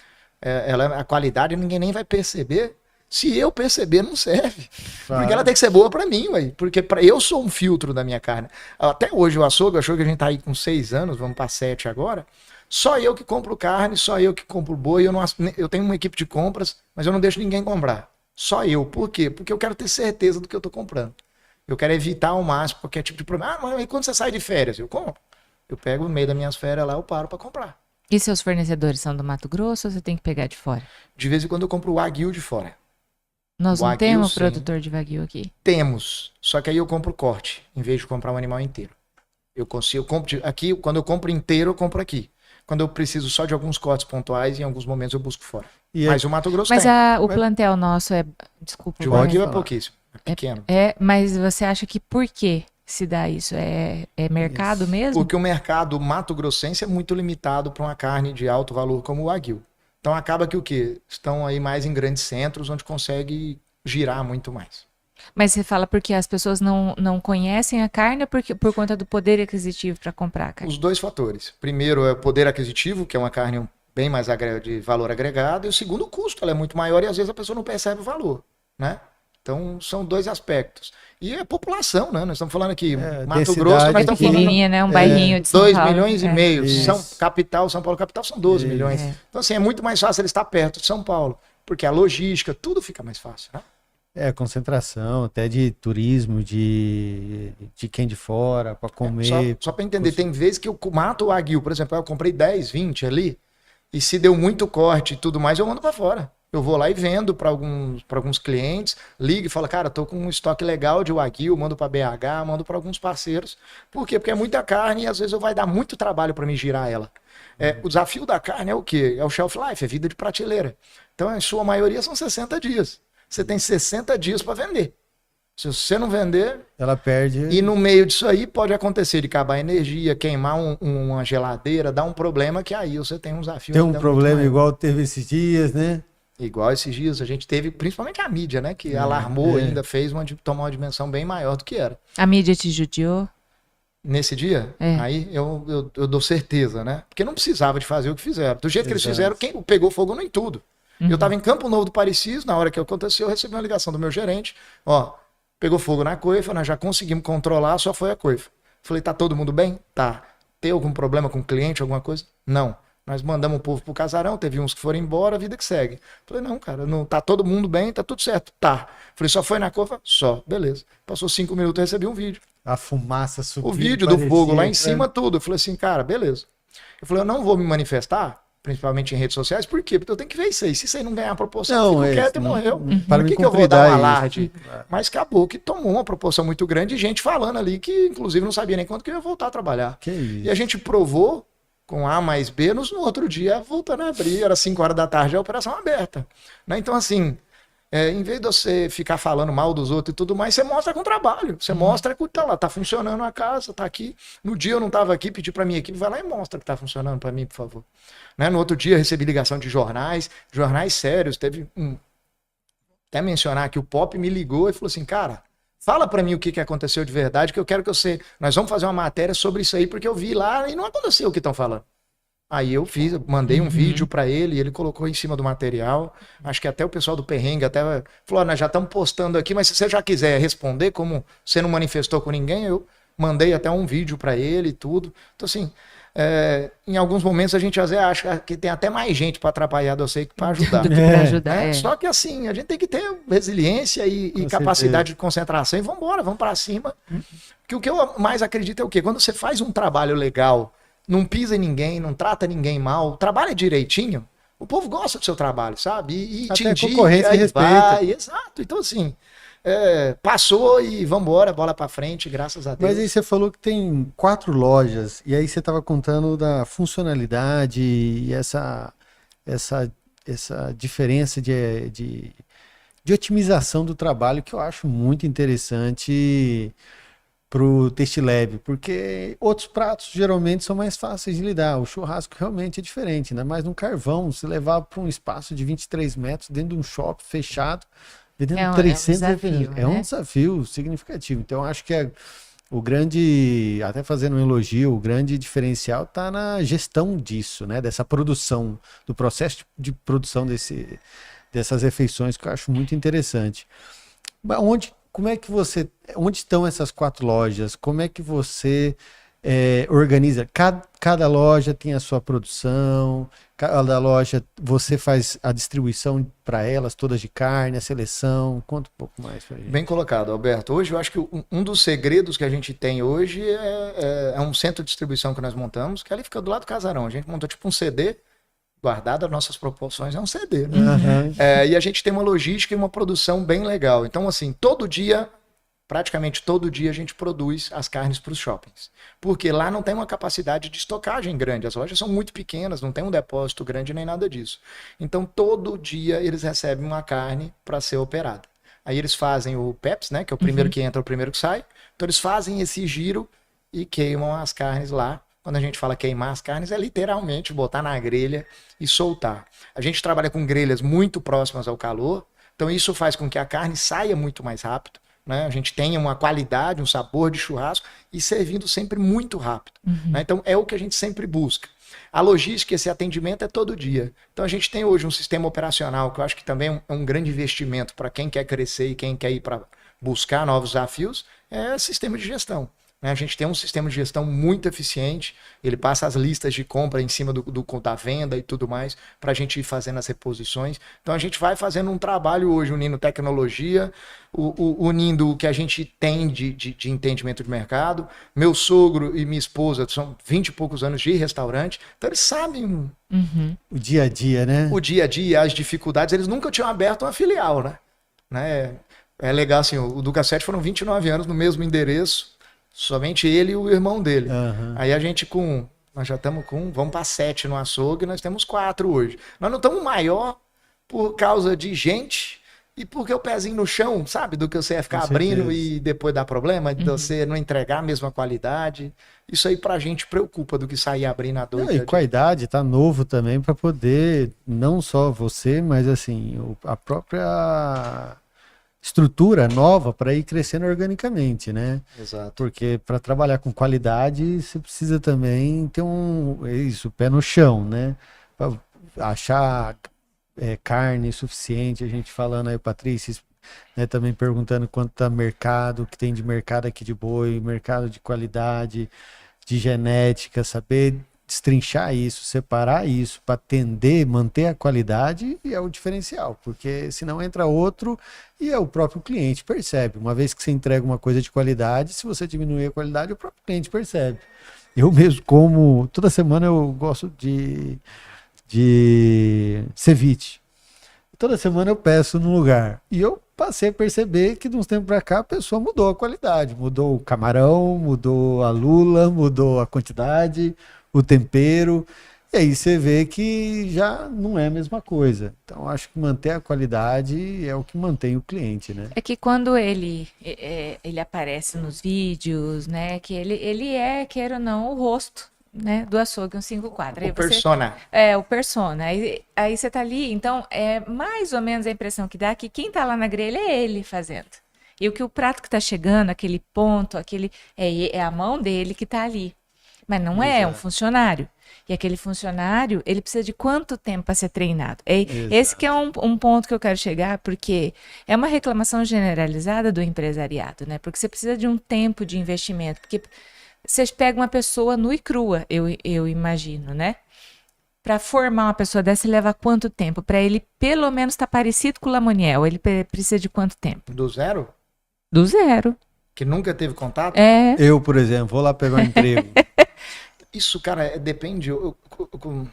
A qualidade ninguém nem vai perceber. Se eu perceber, não serve. Claro. Porque ela tem que ser boa pra mim, ué. Porque eu sou um filtro da minha carne. Até hoje o açougue a gente tá aí com 6 anos, vamos pra 7 agora. Só eu que compro carne, só eu que compro boi. Eu tenho uma equipe de compras, mas eu não deixo ninguém comprar. Só eu. Por quê? Porque eu quero ter certeza do que eu tô comprando. Eu quero evitar ao máximo qualquer tipo de problema. Ah, mas e quando você sai de férias? Eu compro. Eu pego no meio das minhas férias lá, eu paro pra comprar. E seus fornecedores são do Mato Grosso ou você tem que pegar de fora? De vez em quando eu compro o Wagyu de fora. Nós não Wagyu, temos sim. produtor de Wagyu aqui. Temos. Só que aí eu compro corte, em vez de comprar um animal inteiro. Aqui, quando eu compro inteiro, eu compro aqui. Quando eu preciso só de alguns cortes pontuais, em alguns momentos eu busco fora. Mas o Mato Grosso Mas tem. o plantel nosso é... Desculpa. De vai Wagyu é falar. pouquíssimo. É pequeno. Mas você acha que por que se dá isso? É mercado mesmo? Porque o mercado mato-grossense é muito limitado para uma carne de alto valor como o Wagyu. Então acaba que o quê? Estão aí mais em grandes centros, onde consegue girar muito mais. Mas você fala porque as pessoas não conhecem a carne ou por conta do poder aquisitivo para comprar a carne? Os 2 fatores. Primeiro é o poder aquisitivo, que é uma carne bem mais de valor agregado, e o segundo, o custo. Ela é muito maior e às vezes a pessoa não percebe o valor, né? Então são 2 aspectos. E a população, né? Nós estamos falando aqui, Mato Grosso, nós estamos falando pequenininha, né? Um bairrinho de São 2 Paulo. milhões e meio. Isso. São Paulo capital são 12 milhões. Então assim, é muito mais fácil ele estar perto de São Paulo, porque a logística, tudo fica mais fácil, né? Concentração, até de turismo, de quem de fora, para comer. Só para entender, tem vezes que eu mato o Wagyu, por exemplo, eu comprei 10, 20 ali, e se deu muito corte e tudo mais, eu mando para fora. Eu vou lá e vendo para alguns clientes, ligo e falo, cara, tô com um estoque legal de Wagyu, mando para BH, mando para alguns parceiros. Por quê? Porque é muita carne e às vezes vai dar muito trabalho para me girar ela. O desafio da carne é o quê? É o shelf life, é vida de prateleira. Então, em sua maioria, são 60 dias. Você tem 60 dias para vender. Se você não vender, ela perde. E no meio disso aí pode acontecer de acabar a energia, queimar uma geladeira, dar um problema que aí você tem um desafio. Tem um problema igual teve esses dias, né? Igual esses dias a gente teve, principalmente a mídia, né? Que alarmou ainda, fez tomar uma dimensão bem maior do que era. A mídia te judiou? Nesse dia, aí eu dou certeza, né? Porque não precisava de fazer o que fizeram. Do jeito que eles fizeram, quem pegou fogo não em tudo. Eu estava em Campo Novo do Parecis, na hora que aconteceu, eu recebi uma ligação do meu gerente, pegou fogo na coifa, nós já conseguimos controlar, só foi a coifa. Falei, tá todo mundo bem? Tá. Tem algum problema com o cliente, alguma coisa? Não. Nós mandamos o povo pro casarão, teve uns que foram embora, a vida que segue. Falei, não, cara, não, tá todo mundo bem, tá tudo certo. Tá. Falei, só foi na coifa? Só. Beleza. Passou 5 minutos, eu recebi um vídeo. A fumaça subiu. O vídeo do fogo lá em cima, tudo. Eu falei assim, cara, beleza. Eu falei, eu não vou me manifestar, principalmente em redes sociais, por quê? Porque eu tenho que ver isso aí. Se isso aí não ganhar proporção, eu fico quieto e morreu. Por que eu vou dar um alarde? Mas acabou que tomou uma proporção muito grande de gente falando ali que, inclusive, não sabia nem quando que eu ia voltar a trabalhar. Que isso? E a gente provou com A mais B, no outro dia voltando a abrir, era 5 horas da tarde, a operação aberta. Né? Então, assim, em vez de você ficar falando mal dos outros e tudo mais, você mostra com trabalho. Você mostra que tá lá, tá funcionando a casa, tá aqui. No dia eu não estava aqui, pedi para minha equipe, vai lá e mostra que tá funcionando para mim, por favor. Né? No outro dia eu recebi ligação de jornais sérios. Teve até mencionar que o Pop me ligou e falou assim, cara, fala para mim o que aconteceu de verdade, que eu quero que você... Nós vamos fazer uma matéria sobre isso aí, porque eu vi lá e não aconteceu o que estão falando. Aí eu mandei um vídeo para ele, ele colocou em cima do material. Acho que até o pessoal do Perrengue até falou, nós já estamos postando aqui, mas se você já quiser responder, como você não manifestou com ninguém, eu mandei até um vídeo para ele e tudo. Então, assim, em alguns momentos a gente às vezes acha que tem até mais gente para atrapalhar de você que para ajudar. Do que pra ajudar, Só que assim, a gente tem que ter resiliência e capacidade de concentração e vamos embora, vamos para cima. Porque o que eu mais acredito é o quê? Quando você faz um trabalho legal, não pisa em ninguém, não trata ninguém mal, trabalha direitinho, o povo gosta do seu trabalho, sabe? E te indica, concorrência e respeita. Exato. Então, assim, passou e vambora, bola pra frente, graças a Deus. Mas aí você falou que tem 4 lojas, e aí você estava contando da funcionalidade e essa diferença de otimização do trabalho, que eu acho muito interessante pro Tastelab, porque outros pratos geralmente são mais fáceis de lidar. O churrasco realmente é diferente, ainda mais no carvão. Se levar para um espaço de 23 metros dentro de um shopping fechado, vendendo 300 é um desafio significativo. Então, acho que o grande, até fazendo um elogio, o grande diferencial está na gestão disso, né? Dessa produção, do processo de produção dessas refeições, que eu acho muito interessante. Onde estão essas 4 lojas? Como é que você organiza? Cada loja tem a sua produção, cada loja você faz a distribuição para elas, todas de carne, a seleção. Conta um pouco mais pra gente. Bem colocado, Alberto. Hoje eu acho que um dos segredos que a gente tem hoje é um centro de distribuição que nós montamos, que ali fica do lado do casarão. A gente montou tipo um CD, guardado as nossas proporções, é um CD, né? E a gente tem uma logística e uma produção bem legal. Então, assim, praticamente todo dia a gente produz as carnes para os shoppings. Porque lá não tem uma capacidade de estocagem grande. As lojas são muito pequenas, não tem um depósito grande nem nada disso. Então, todo dia eles recebem uma carne para ser operada. Aí eles fazem o PEPS, né? Que é o primeiro que entra, o primeiro que sai. Então, eles fazem esse giro e queimam as carnes lá. Quando a gente fala queimar as carnes, é literalmente botar na grelha e soltar. A gente trabalha com grelhas muito próximas ao calor, então isso faz com que a carne saia muito mais rápido, né? A gente tenha uma qualidade, um sabor de churrasco e servindo sempre muito rápido. Né? Então é o que a gente sempre busca. A logística, esse atendimento é todo dia. Então a gente tem hoje um sistema operacional que eu acho que também é um grande investimento para quem quer crescer e quem quer ir para buscar novos desafios, é sistema de gestão. A gente tem um sistema de gestão muito eficiente, ele passa as listas de compra em cima da venda e tudo mais, para a gente ir fazendo as reposições. Então a gente vai fazendo um trabalho hoje, unindo tecnologia, unindo o que a gente tem de entendimento de mercado. Meu sogro e minha esposa são 20 e poucos anos de restaurante, então eles sabem o dia a dia, né? O dia a dia, as dificuldades, eles nunca tinham aberto uma filial, né? É legal assim, o Duca 7 foram 29 anos no mesmo endereço, somente ele e o irmão dele. Aí a gente nós já estamos vamos para 7 no açougue, nós temos 4 hoje. Nós não estamos maior por causa de gente e porque o pezinho no chão, sabe? Do que você ia ficar abrindo e depois dar problema, de você não entregar a mesma qualidade. Isso aí pra gente preocupa do que sair abrindo a doida. E com a idade, tá novo também para poder, não só você, mas assim, a própria estrutura nova para ir crescendo organicamente, né? Exato. Porque para trabalhar com qualidade, você precisa também ter pé no chão, né? Pra achar carne suficiente, a gente falando aí, Patrícia, né, também perguntando quanto tá mercado, que tem de mercado aqui de boi, mercado de qualidade, de genética, saber destrinchar isso, separar isso para atender, manter a qualidade é o diferencial, porque senão entra outro e o próprio cliente percebe. Uma vez que você entrega uma coisa de qualidade, se você diminuir a qualidade, o próprio cliente percebe. Eu mesmo, toda semana eu gosto de ceviche. Toda semana eu peço num lugar. E eu passei a perceber que de uns tempos para cá a pessoa mudou a qualidade. Mudou o camarão, mudou a lula, mudou a quantidade. o tempero. E aí você vê que já não é a mesma coisa. Então, acho que manter a qualidade é o que mantém o cliente, né? É que quando ele aparece nos vídeos, né, que ele é, queira ou não, o rosto, né, do açougue 154. Aí O persona. o persona. Aí você tá ali, então é mais ou menos a impressão que dá que quem tá lá na grelha é ele fazendo. E o prato que tá chegando, aquele ponto, é a mão dele que tá ali. Mas não é um funcionário. E aquele funcionário, ele precisa de quanto tempo para ser treinado? Esse que é um ponto que eu quero chegar, porque é uma reclamação generalizada do empresariado, né? Porque você precisa de um tempo de investimento. Porque você pega uma pessoa nua e crua, eu imagino, né? Para formar uma pessoa dessa, leva quanto tempo? Para ele, pelo menos, estar parecido com o Lamoniel, ele precisa de quanto tempo? Do zero? Do zero. Que nunca teve contato? Eu, por exemplo, vou lá pegar um emprego. Isso, cara, depende.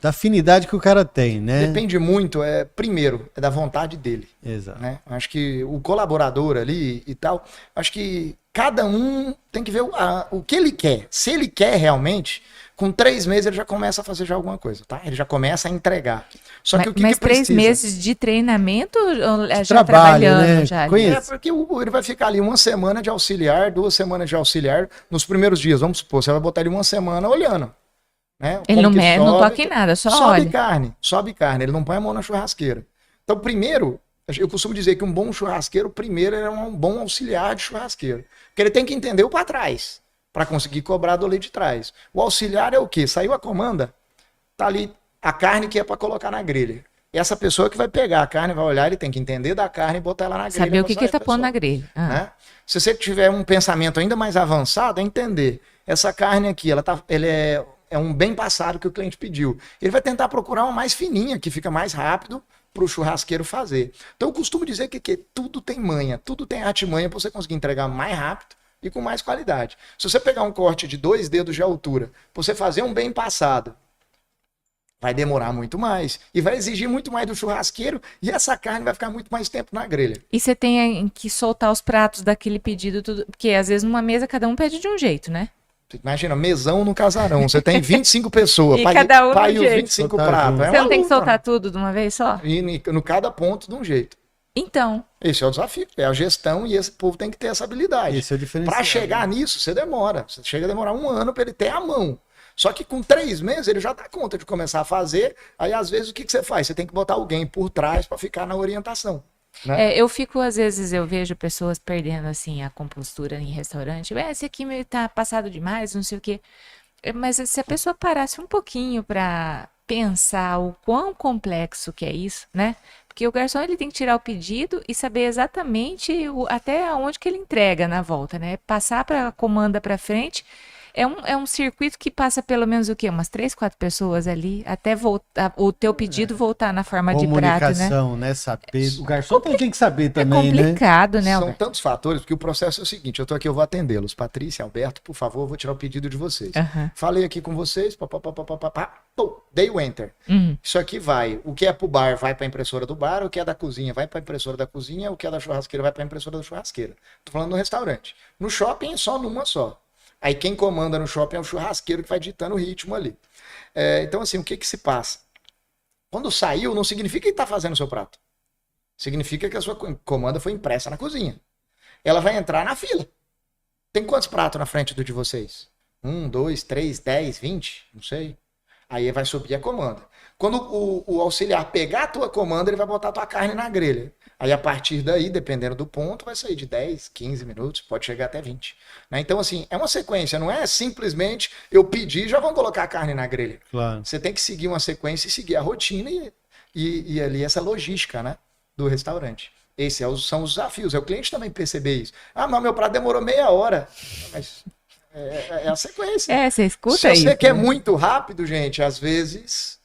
Da afinidade que o cara tem, né? Depende muito, primeiro, é da vontade dele. Exato. Né? Acho que o colaborador ali e tal, acho que cada um tem que ver o que ele quer. Se ele quer realmente, com 3 meses ele já começa a fazer já alguma coisa, tá? Ele já começa a entregar. Só que Mas que precisa? 3 meses de treinamento já trabalho, trabalhando né? já. Conheço. Porque ele vai ficar ali 1 semana de auxiliar, 2 semanas de auxiliar. Nos primeiros dias, vamos supor, você vai botar ele 1 semana olhando. Né? Ele Como que não sobe, toca em nada, só sobe olha. Sobe carne, ele não põe a mão na churrasqueira. Então, primeiro, eu costumo dizer que um bom churrasqueiro, primeiro, é um bom auxiliar de churrasqueiro. Porque ele tem que entender o para trás, para conseguir cobrar do ali de trás. O auxiliar é o quê? Saiu a comanda, tá ali a carne que é para colocar na grelha. Essa pessoa que vai pegar a carne, vai olhar, ele tem que entender da carne e botar ela na grelha. Saber o que ele tá pondo na grelha. Né? Se você tiver um pensamento ainda mais avançado, é entender. Essa carne aqui, ele é um bem passado que o cliente pediu. Ele vai tentar procurar uma mais fininha, que fica mais rápido para o churrasqueiro fazer. Então eu costumo dizer que tudo tem manha, tudo tem artimanha para você conseguir entregar mais rápido e com mais qualidade. Se você pegar um corte de 2 dedos de altura, para você fazer um bem passado, vai demorar muito mais e vai exigir muito mais do churrasqueiro e essa carne vai ficar muito mais tempo na grelha. E você tem que soltar os pratos daquele pedido, tudo, porque às vezes numa mesa cada um pede de um jeito, né? Imagina, mesão no casarão, você tem 25 pessoas, E cada um de um os jeito. 25 Soltar pratos. junto. Você não tem que luta. soltar tudo de uma vez só? E no cada ponto de um jeito. Então, Esse é o desafio, é a gestão e esse povo tem que ter essa habilidade. Esse é o diferencial. Para chegar nisso, você demora. Você chega a demorar 1 ano para ele ter a mão. Só que com 3 meses ele já dá conta de começar a fazer. Aí às vezes o que você faz? Você tem que botar alguém por trás para ficar na orientação. Né? eu fico, às vezes, eu vejo pessoas perdendo, assim, a compostura em restaurante. Esse aqui tá passado demais, não sei o quê. Mas se a pessoa parasse um pouquinho para pensar o quão complexo que é isso, né? Porque o garçom, ele tem que tirar o pedido e saber exatamente até onde que ele entrega na volta, né? Passar para a comanda para frente. É um circuito que passa pelo menos o quê? Umas 3, 4 pessoas ali, até voltar, o teu pedido voltar na forma de prato, né? Comunicação, né? Saber. O garçom tem que saber É também, né? complicado, né, São Alberto? tantos fatores, porque o processo é o seguinte, eu tô aqui, eu vou atendê-los. Patrícia, Alberto, por favor, eu vou tirar o pedido de vocês. Aham. Falei aqui com vocês, dei o enter. Isso aqui vai, o que é pro bar vai para a impressora do bar, o que é da cozinha vai para a impressora da cozinha, o que é da churrasqueira vai para a impressora da churrasqueira. Tô falando no restaurante. No shopping é só numa só. Aí quem comanda no shopping é o churrasqueiro que vai ditando o ritmo ali. Então assim, o que se passa? Quando saiu, não significa que está fazendo o seu prato. Significa que a sua comanda foi impressa na cozinha. Ela vai entrar na fila. Tem quantos pratos na frente do de vocês? 1, 2, 3, 10, 20? Não sei. Aí vai subir a comanda. Quando o auxiliar pegar a tua comanda, ele vai botar a tua carne na grelha. Aí a partir daí, dependendo do ponto, vai sair de 10, 15 minutos, pode chegar até 20. Né? Então assim, é uma sequência, não é simplesmente eu pedi e já vão colocar a carne na grelha. Claro. Você tem que seguir uma sequência e seguir a rotina e ali essa logística, né, do restaurante. Esses são os desafios, é o cliente também perceber isso. Ah, mas meu prato demorou meia hora. Mas é a sequência. Você escuta Se isso. você quer né? muito rápido, gente, às vezes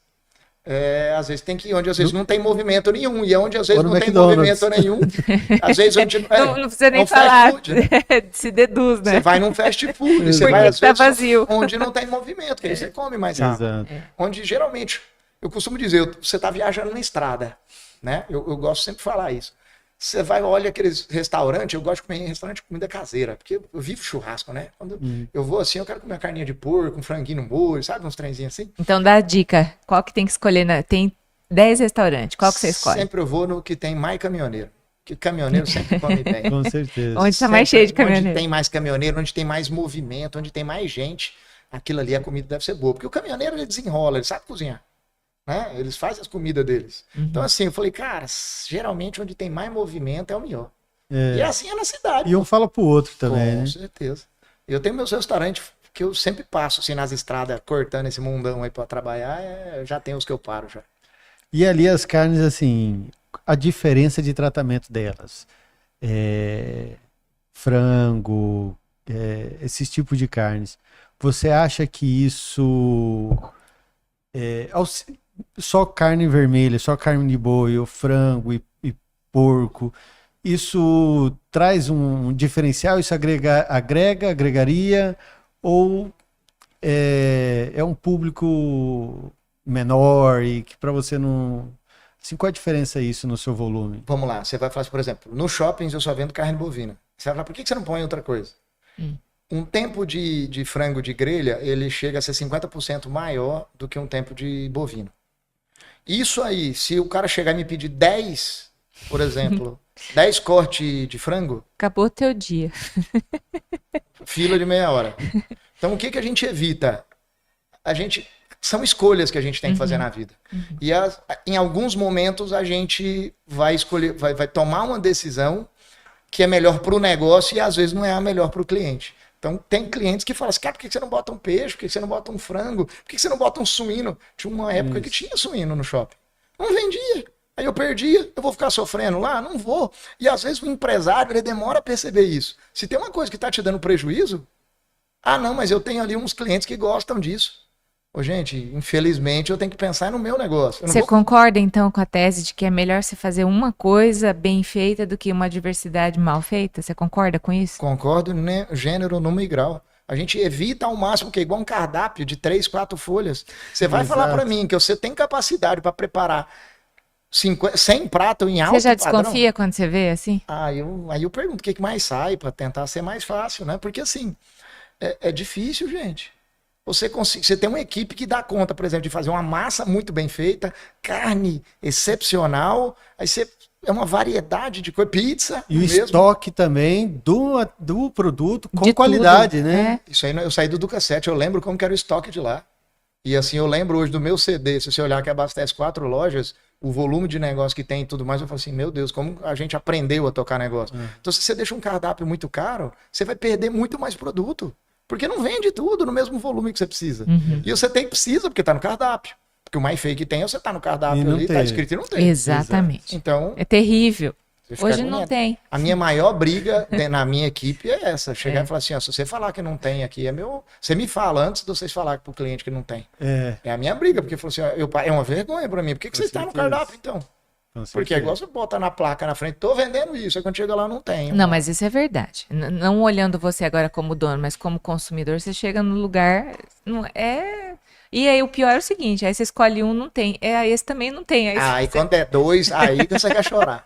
tem que ir onde às vezes não tem movimento nenhum. E onde às vezes Ou no não tem McDonald's. movimento nenhum, às vezes onde Não precisa nem um fast falar. food, né? Se deduz, né? Você vai num fast food, você Porque vai às tá vezes vazio. onde não tem movimento, que aí você come mais rápido. Exato. Onde geralmente, eu costumo dizer, você está viajando na estrada, né? Eu gosto sempre de falar isso. Você vai, olha aqueles restaurantes, eu gosto de comer em restaurante de comida caseira, porque eu vivo churrasco, né? Quando eu vou assim, eu quero comer uma carninha de porco, um franguinho no molho, sabe? Uns trenzinhos assim. Então dá a dica. Qual que tem que escolher? Tem 10 restaurantes. Qual que você escolhe? Sempre eu vou no que tem mais caminhoneiro. Que caminhoneiro sempre come bem. Com certeza. Onde tá mais cheio de Onde caminhoneiro? tem mais caminhoneiro, onde tem mais movimento, onde tem mais gente, aquilo ali a comida deve ser boa. Porque o caminhoneiro ele desenrola, ele sabe cozinhar. Né? Eles fazem as comidas deles. Então assim, eu falei, cara, geralmente onde tem mais movimento é o melhor. E assim é na cidade. E um fala pro outro também, Com né? certeza. Eu tenho meus restaurantes que eu sempre passo assim nas estradas, cortando esse mundão aí pra trabalhar, já tem os que eu paro já. E ali as carnes, assim, a diferença de tratamento delas. Frango, esses tipos de carnes. Você acha que isso... só carne vermelha, só carne de boi, ou frango e porco, isso traz um diferencial? Isso agregaria? Ou é um público menor e que para você não... Assim, qual a diferença isso no seu volume? Vamos lá, você vai falar assim, por exemplo, nos shoppings eu só vendo carne bovina. Você vai falar, por que você não põe outra coisa? Um tempo de frango de grelha, ele chega a ser 50% maior do que um tempo de bovino. Isso aí, se o cara chegar e me pedir 10, por exemplo, 10 cortes de frango, Acabou o teu dia. fila de meia hora. Então o que a gente evita? São escolhas que a gente tem que fazer na vida. E em alguns momentos a gente vai escolher, vai tomar uma decisão que é melhor para o negócio e às vezes não é a melhor para o cliente. Então tem clientes que falam assim, cara, por que você não bota um peixe? Por que você não bota um frango? Por que você não bota um suíno? Tinha uma época que tinha suíno no shopping. Não vendia. Aí eu perdia, eu vou ficar sofrendo lá? Não vou. E às vezes o empresário ele demora a perceber isso. Se tem uma coisa que está te dando prejuízo, não, mas eu tenho ali uns clientes que gostam disso. Ô, gente, infelizmente eu tenho que pensar no meu negócio. Você concorda então com a tese de que é melhor você fazer uma coisa bem feita do que uma diversidade mal feita? Você concorda com isso? Concordo, né? Gênero, número e grau. A gente evita ao máximo, que é igual um cardápio de 3, 4 folhas. Você vai falar para mim que você tem capacidade para preparar 100 pratos em alto padrão? Você já padrão? desconfia quando você vê assim? Aí eu pergunto o que mais sai para tentar ser mais fácil, né? Porque assim, é difícil, gente. Você tem uma equipe que dá conta, por exemplo, de fazer uma massa muito bem feita, carne excepcional, aí é uma variedade de coisa, pizza. E o estoque também do produto com de qualidade, tudo, né? Isso aí, eu saí do Duca 7, eu lembro como que era o estoque de lá. E assim, eu lembro hoje do meu CD, se você olhar que abastece 4 lojas, o volume de negócio que tem e tudo mais, eu falo assim, meu Deus, como a gente aprendeu a tocar negócio. Então, se você deixa um cardápio muito caro, você vai perder muito mais produto. Porque não vende tudo no mesmo volume que você precisa. E você precisa porque tá no cardápio. Porque o mais feio que tem é você tá no cardápio ali, tá escrito e não tem. Exatamente. Então, é terrível. Hoje não tem. A minha maior briga na minha equipe é essa. Chegar e falar assim, se você falar que não tem aqui, você me fala antes de vocês falarem pro cliente que não tem. É a minha briga, porque falou assim, é uma vergonha para mim. Por que você tá no cardápio, então? Porque é igual você botar na placa na frente, tô vendendo isso, aí quando chega lá não tem. Não, mas isso é verdade. Não olhando você agora como dono, mas como consumidor, você chega no lugar, E aí o pior é o seguinte, aí você escolhe um, não tem. Esse também não tem. Aí quando é 2, aí que você quer chorar.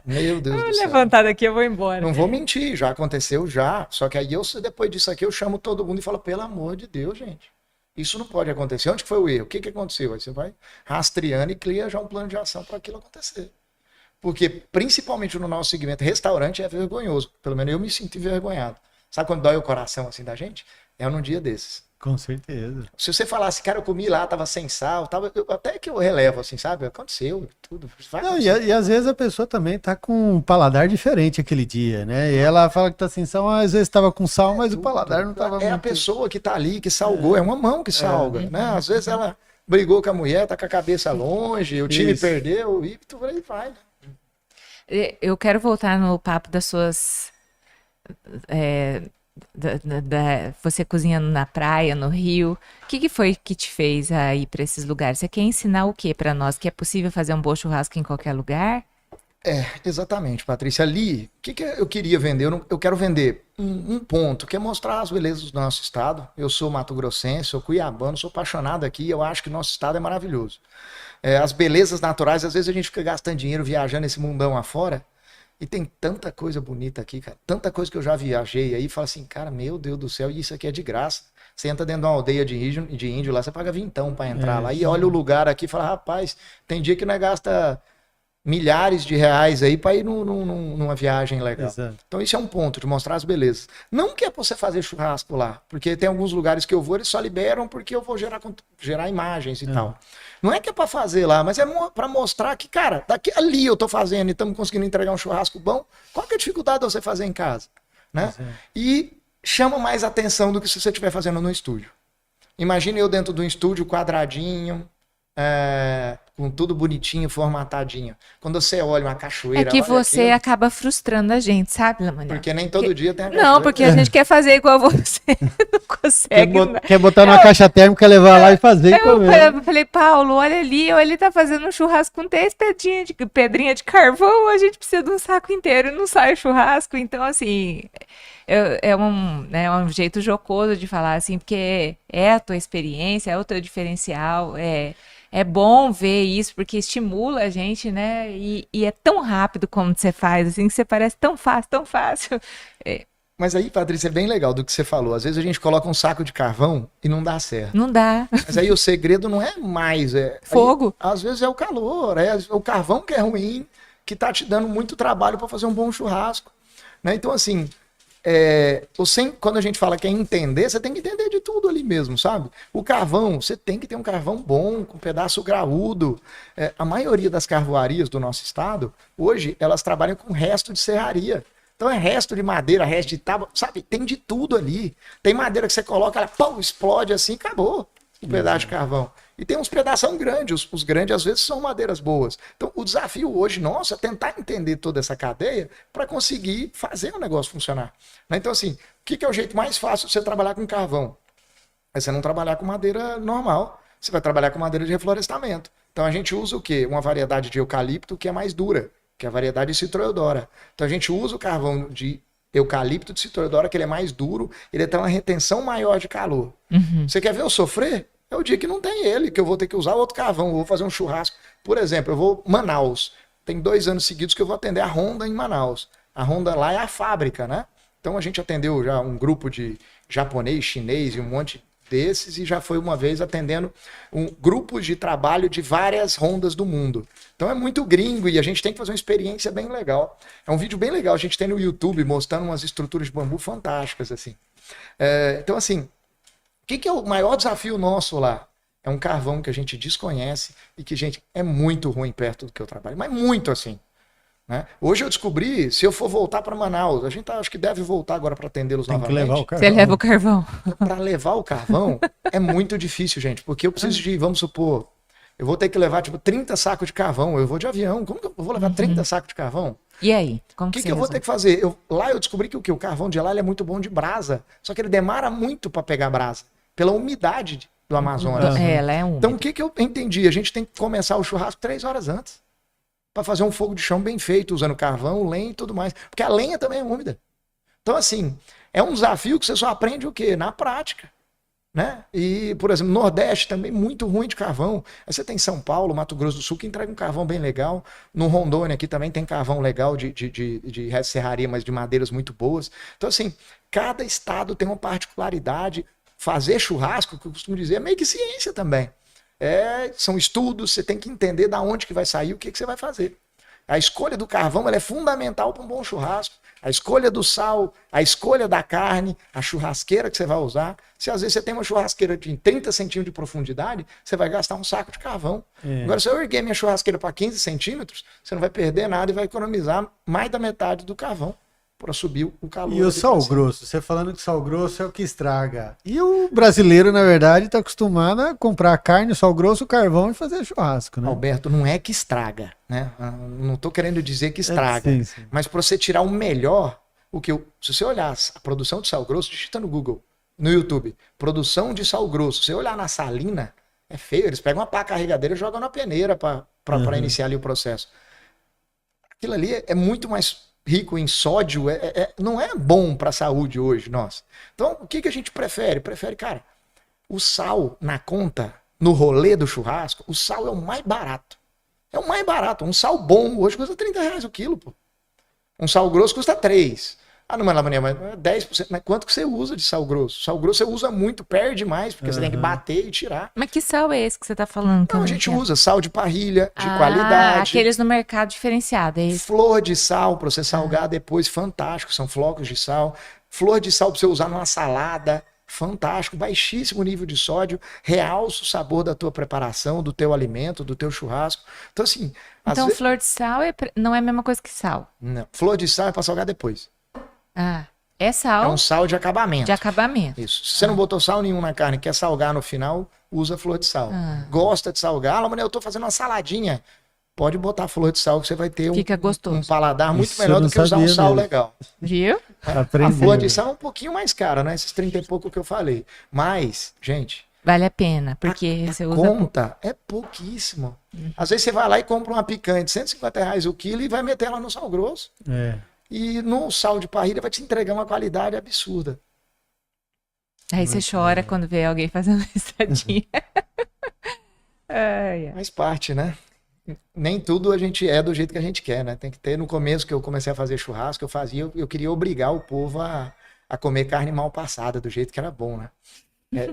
Meu Deus do céu. Levantar daqui, eu vou embora. Não vou mentir, já aconteceu já. Só que aí depois disso aqui, eu chamo todo mundo e falo, pelo amor de Deus, gente. Isso não pode acontecer. Onde foi o erro? O que aconteceu? Aí você vai rastreando e cria já um plano de ação para aquilo acontecer. Porque, principalmente no nosso segmento, restaurante é vergonhoso. Pelo menos eu me sinto envergonhado. Sabe quando dói o coração assim da gente? É num dia desses. Com certeza. Se você falasse, cara, eu comi lá, tava sem sal, até que eu relevo, assim, sabe? Aconteceu, tudo. Não, e às vezes a pessoa também tá com um paladar diferente aquele dia, né? E ela fala que tá sem sal, às vezes tava com sal, mas o paladar não tava muito... a pessoa que tá ali, que salgou, é uma mão que salga, né? Às vezes ela brigou com a mulher, tá com a cabeça longe, o time perdeu, e por aí vai. Eu quero voltar no papo das suas... você cozinhando na praia, no Rio, o que foi que te fez ir para esses lugares? Você quer ensinar o que para nós? Que é possível fazer um bom churrasco em qualquer lugar? Exatamente, Patrícia. Ali, o que eu queria vender? Eu quero vender um ponto, que é mostrar as belezas do nosso estado. Eu sou mato-grossense, sou cuiabano, sou apaixonado aqui, eu acho que nosso estado é maravilhoso. As belezas naturais, às vezes a gente fica gastando dinheiro viajando esse mundão afora, E tem tanta coisa bonita aqui, cara. Tanta coisa que eu já viajei aí e falo assim, cara, meu Deus do céu, isso aqui é de graça. Você entra dentro de uma aldeia de índio lá, você paga vintão pra entrar lá. E olha o lugar aqui e fala, rapaz, tem dia que nós gasta milhares de reais aí pra ir numa viagem legal. Exato. Então isso é um ponto, de mostrar as belezas. Não que é pra você fazer churrasco lá, porque tem alguns lugares que eu vou, eles só liberam porque eu vou gerar imagens e tal. Não é que é pra fazer lá, mas é pra mostrar que, cara, daqui ali eu tô fazendo e estamos conseguindo entregar um churrasco bom, qual que é a dificuldade de você fazer em casa? Né? E chama mais atenção do que se você estiver fazendo no estúdio. Imagine eu dentro de um estúdio quadradinho, com tudo bonitinho, formatadinho. Quando você olha uma cachoeira... É que olha você aquilo, acaba frustrando a gente, sabe, Lamanel? porque nem todo dia tem a cachoeira. Não, porque a gente quer fazer igual você, não consegue. Quer botar numa caixa térmica, levar lá e fazer e comer. Eu falei, Paulo, olha ali, ou ele tá fazendo um churrasco com 10 pedrinha de carvão, a gente precisa de um saco inteiro e não sai o churrasco. Então, assim, é um jeito jocoso de falar, assim, porque é a tua experiência, é o teu diferencial, é bom ver isso, porque estimula a gente, né? E é tão rápido como você faz, assim, que você parece tão fácil, tão fácil. Mas aí, Patrícia, é bem legal do que você falou. Às vezes a gente coloca um saco de carvão e não dá certo. Não dá. Mas aí o segredo não é mais... Fogo. Às vezes é o calor, é o carvão que é ruim, que tá te dando muito trabalho para fazer um bom churrasco. Né? Então, assim... quando a gente fala que é entender, você tem que entender de tudo ali mesmo, sabe? O carvão, você tem que ter um carvão bom, com pedaço graúdo. A maioria das carvoarias do nosso estado, hoje, elas trabalham com resto de serraria. Então é resto de madeira, resto de tábua, sabe? Tem de tudo ali. Tem madeira que você coloca, ela pum, explode assim, acabou o pedaço de carvão. E tem uns pedação grandes, os grandes às vezes são madeiras boas. Então o desafio hoje nosso é tentar entender toda essa cadeia para conseguir fazer o negócio funcionar. Então assim, o que é o jeito mais fácil de você trabalhar com carvão? É você não trabalhar com madeira normal, você vai trabalhar com madeira de reflorestamento. Então a gente usa o quê? Uma variedade de eucalipto que é mais dura, que é a variedade de Citroeudora. Então a gente usa o carvão de eucalipto de Citroeudora, que ele é mais duro, ele tem uma retenção maior de calor. Você quer ver eu sofrer? É o dia que não tem ele, que eu vou ter que usar outro carvão, eu vou fazer um churrasco. Por exemplo, eu vou Manaus. Tem 2 anos seguidos que eu vou atender a Honda em Manaus. A Honda lá é a fábrica, né? Então a gente atendeu já um grupo de japonês, chinês e um monte desses, e já foi uma vez atendendo grupos de trabalho de várias Hondas do mundo. Então é muito gringo e a gente tem que fazer uma experiência bem legal. É um vídeo bem legal, a gente tem no YouTube mostrando umas estruturas de bambu fantásticas, assim. Então, assim, o que é o maior desafio nosso lá? É um carvão que a gente desconhece e que, gente, é muito ruim perto do que eu trabalho, mas muito assim. Né? Hoje eu descobri, se eu for voltar para Manaus, a gente acho que deve voltar agora para atendê-los novamente. Tem que levar o carvão. Você leva o carvão. Para levar o carvão é muito difícil, gente, porque eu preciso de, vamos supor, eu vou ter que levar tipo 30 sacos de carvão, eu vou de avião, como que eu vou levar 30 sacos de carvão? E aí? Como O que eu vou ter que fazer? Lá eu descobri que o carvão de lá ele é muito bom de brasa, só que ele demora muito para pegar brasa, pela umidade do Amazonas. Ela é úmida. Então o que eu entendi? A gente tem que começar o churrasco 3 horas antes, para fazer um fogo de chão bem feito, usando carvão, lenha e tudo mais. Porque a lenha também é úmida. Então, assim, é um desafio que você só aprende o quê? Na prática. Né? E, por exemplo, Nordeste também muito ruim de carvão. Aí você tem São Paulo, Mato Grosso do Sul, que entrega um carvão bem legal. No Rondônia aqui também tem carvão legal de serraria, mas de madeiras muito boas. Então, assim, cada estado tem uma particularidade. Fazer churrasco, que eu costumo dizer, é meio que ciência também. São estudos, você tem que entender da onde que vai sair, o que você vai fazer. A escolha do carvão ela é fundamental para um bom churrasco. A escolha do sal, a escolha da carne, a churrasqueira que você vai usar. Se às vezes você tem uma churrasqueira de 30 centímetros de profundidade, você vai gastar um saco de carvão. Agora, se eu erguer minha churrasqueira para 15 centímetros, você não vai perder nada e vai economizar mais da metade do carvão para subir o calor. E o sal grosso? Você falando que sal grosso é o que estraga. E o brasileiro, na verdade, está acostumado a comprar carne, sal grosso, carvão e fazer churrasco, né? Alberto, não é que estraga, né? Não estou querendo dizer que estraga. Sim. Mas para você tirar o melhor, se você olhar a produção de sal grosso, digita no Google, no YouTube, produção de sal grosso, se você olhar na salina, é feio. Eles pegam uma pá carregadeira e jogam na peneira para iniciar ali o processo. Aquilo ali é muito mais rico em sódio, não é bom para a saúde hoje, nossa. Então, o que a gente prefere? Prefere, cara, o sal na conta, no rolê do churrasco, o sal é o mais barato. É o mais barato. Um sal bom hoje custa R$30 o quilo, pô. Um sal grosso custa 3. Ah, não, Lamaniel, mas 10%. Mas quanto que você usa de sal grosso? Sal grosso você usa muito, perde mais, porque você tem que bater e tirar. Mas que sal é esse que você tá falando? Que eu Então, a não gente entendo? usa sal de parrilha, de qualidade. Aqueles no mercado diferenciado, é isso. Flor de sal para você salgar depois, fantástico. São flocos de sal. Flor de sal para você usar numa salada, fantástico. Baixíssimo nível de sódio, realça o sabor da tua preparação, do teu alimento, do teu churrasco. Então, assim... Então, flor de sal não é a mesma coisa que sal. Não. Flor de sal é para salgar depois. Ah, é sal É um sal de acabamento. de acabamento. Isso. Se você não botou sal nenhum na carne, quer salgar no final, usa flor de sal. Gosta de salgar? Ah, mas eu tô fazendo uma saladinha. Pode botar flor de sal que você vai ter Fica gostoso. um paladar muito Isso melhor eu do não que usar um sabia sal mesmo. legal. Viu? A Aprendi, flor de né? sal é um pouquinho mais cara, né? Esses 30 e pouco que eu falei. Mas, gente, Vale a pena, porque você usa... conta é pouquíssimo. Às vezes você vai lá e compra uma picanha de R$ 150 o quilo e vai meter ela no sal grosso. É. E no sal de parrilha vai te entregar uma qualidade absurda. Aí você chora quando vê alguém fazendo estradinha. Ai, ai. Faz parte, né? Nem tudo a gente é do jeito que a gente quer, né? Tem que ter, no começo que eu comecei a fazer churrasco, eu queria obrigar o povo a comer carne mal passada, do jeito que era bom, né?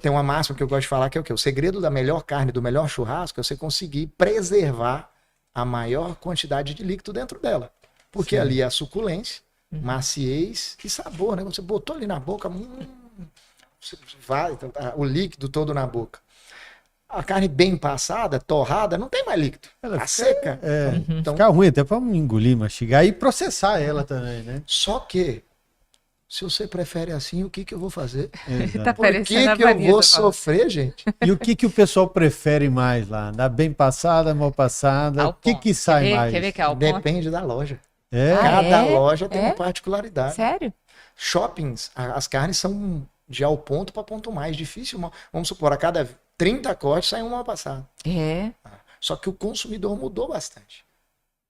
Tem uma máxima que eu gosto de falar que é o quê? O segredo da melhor carne, do melhor churrasco, é você conseguir preservar a maior quantidade de líquido dentro dela. Porque ali é a suculência, maciez e sabor, né? Quando você botou ali na boca, você vai, o líquido todo na boca. A carne bem passada, torrada, não tem mais líquido. Ela Tá fica- seca. É, Então, fica ruim até pra engolir, mastigar e processar ela também, né? só que, se você prefere assim, o que que eu vou fazer? Exato. Tá Por que parecendo a que eu Vanessa vou falando. sofrer, gente? E o que que o pessoal prefere mais lá? Da bem passada, mal passada? Ao O que ponto. que sai Quer ver? mais? Quer ver que é ao ponto? Depende da loja. É? Ah, Cada é? loja tem É? uma particularidade. Sério? Shoppings, as carnes são de ao ponto para ponto mais. Difícil. Vamos supor, a cada 30 cortes sai uma mal passada. É. Só que o consumidor mudou bastante.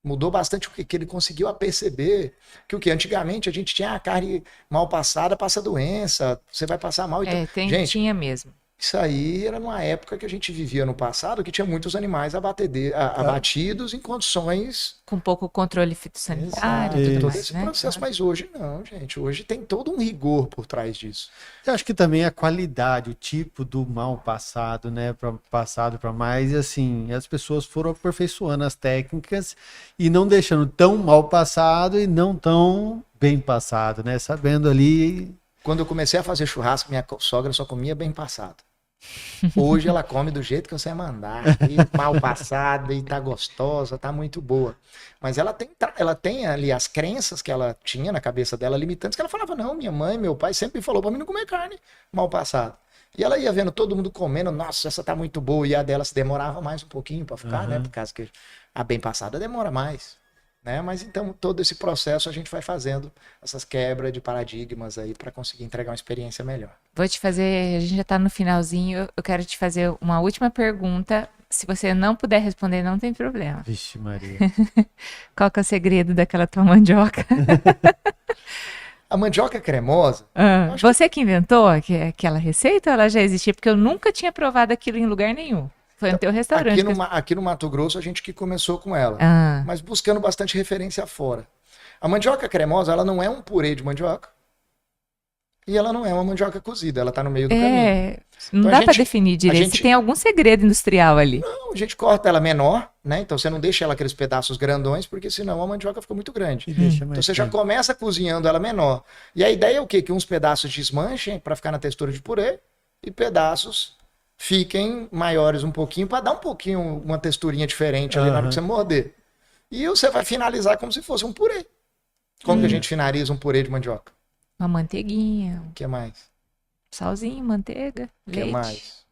Mudou bastante porque que ele conseguiu a perceber que o que antigamente a gente tinha a carne mal passada, passa doença, você vai passar mal. Então, gente, Tinha mesmo. isso aí era numa época que a gente vivia no passado, que tinha muitos animais abatidos em condições. Com pouco controle fitossanitário e Exato. tudo Todo mais, esse né? processo. Mas hoje não, gente. Hoje tem todo um rigor por trás disso. Eu acho que também a qualidade, o tipo do mal passado, né, para passado para mais, e assim, as pessoas foram aperfeiçoando as técnicas e não deixando tão mal passado e não tão bem passado, né, sabendo ali. Quando eu comecei a fazer churrasco, minha sogra só comia bem passado. Hoje ela come do jeito que você mandar, e mal passada, e tá gostosa, tá muito boa. Mas ela tem ali as crenças que ela tinha na cabeça dela, limitantes, que ela falava, não, minha mãe, meu pai sempre falou pra mim não comer carne mal passada. E ela ia vendo todo mundo comendo, nossa, essa tá muito boa, e a dela se demorava mais um pouquinho pra ficar, né? Por causa que a bem passada demora mais. Né? Mas então todo esse processo a gente vai fazendo essas quebras de paradigmas aí para conseguir entregar uma experiência melhor. Vou te fazer, a gente já tá no finalzinho, eu quero te fazer uma última pergunta. Se você não puder responder, não tem problema. Vixe, Maria. Qual que é o segredo daquela tua mandioca? A mandioca cremosa, Ah, Acho você que inventou aquela receita ou ela já existia? Porque eu nunca tinha provado aquilo em lugar nenhum. Foi no teu restaurante. aqui no Mato Grosso a gente que começou com ela, Ah, mas buscando bastante referência fora. A mandioca cremosa, ela não é um purê de mandioca e ela não é uma mandioca cozida, ela tá no meio do caminho. não Então, a dá pra gente- definir direito gente- se tem algum segredo industrial ali. Então, a gente corta ela menor, né? Então você não deixa ela aqueles pedaços grandões, porque senão a mandioca fica muito grande. E deixa mais Então você já tempo. começa cozinhando ela menor. E a ideia é o quê? Que uns pedaços desmanchem para ficar na textura de purê e pedaços fiquem maiores um pouquinho para dar um pouquinho uma texturinha diferente ali na hora que você morder. E você vai finalizar como se fosse um purê. Como que a gente finaliza um purê de mandioca? Uma manteiguinha, O que mais? salzinho, manteiga, O que leite, mais?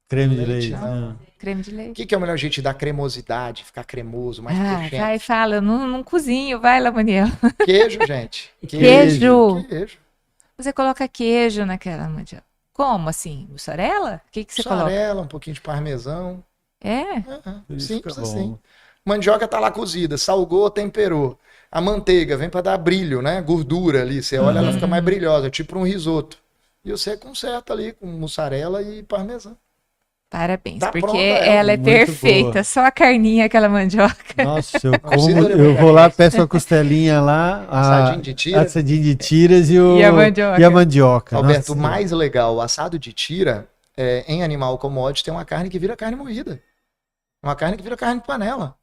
Creme de Leite, leite. não. Ah. creme de O leite. que é o melhor jeito de dar cremosidade, ficar cremoso, mais crujiente? Vai, fala, eu não cozinho, vai lá, Maniel. Queijo, gente. Queijo. Queijo. Você coloca queijo naquela mandioca. Como assim? Mussarela? O que você coloca? Mussarela, um pouquinho de parmesão. É? Isso Simples fica bom. assim. Mandioca tá lá cozida, salgou, temperou. A manteiga vem para dar brilho, né? Gordura ali. Você olha, ela fica mais brilhosa, tipo um risoto. E você conserta ali com mussarela e parmesão. Parabéns, Tá porque pronta ela é Muito perfeita. boa. Só a carninha, aquela mandioca. Nossa, eu precisa como, de eu muita vou lá, coisa. peço a costelinha lá, Assadinho de tira. assadinho de tiras E a mandioca. e a mandioca. Alberto, o Nossa, mais legal, o assado de tira, em animal commodity, tem uma carne que vira carne moída. Uma carne que vira carne de panela.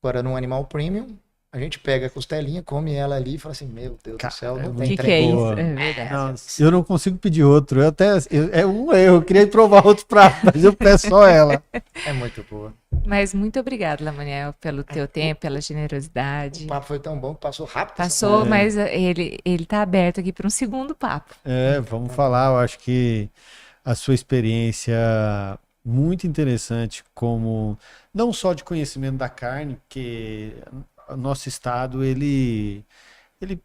Agora, num animal premium, a gente pega a costelinha, come ela ali e fala assim, meu Deus Cara, do céu, é não O tem que trem. é isso? boa. É verdade. nossa, eu não consigo pedir outro. É um erro. Eu queria provar outro prato, mas eu peço só ela. É muito boa. Mas muito obrigado, Lamaniel, pelo teu tempo, pela O generosidade. papo foi tão bom que passou rápido. Passou, É. mas ele tá aberto aqui para um segundo papo. Vamos falar. Eu acho que a sua experiência muito interessante, como não só de conhecimento da carne, que o nosso estado ele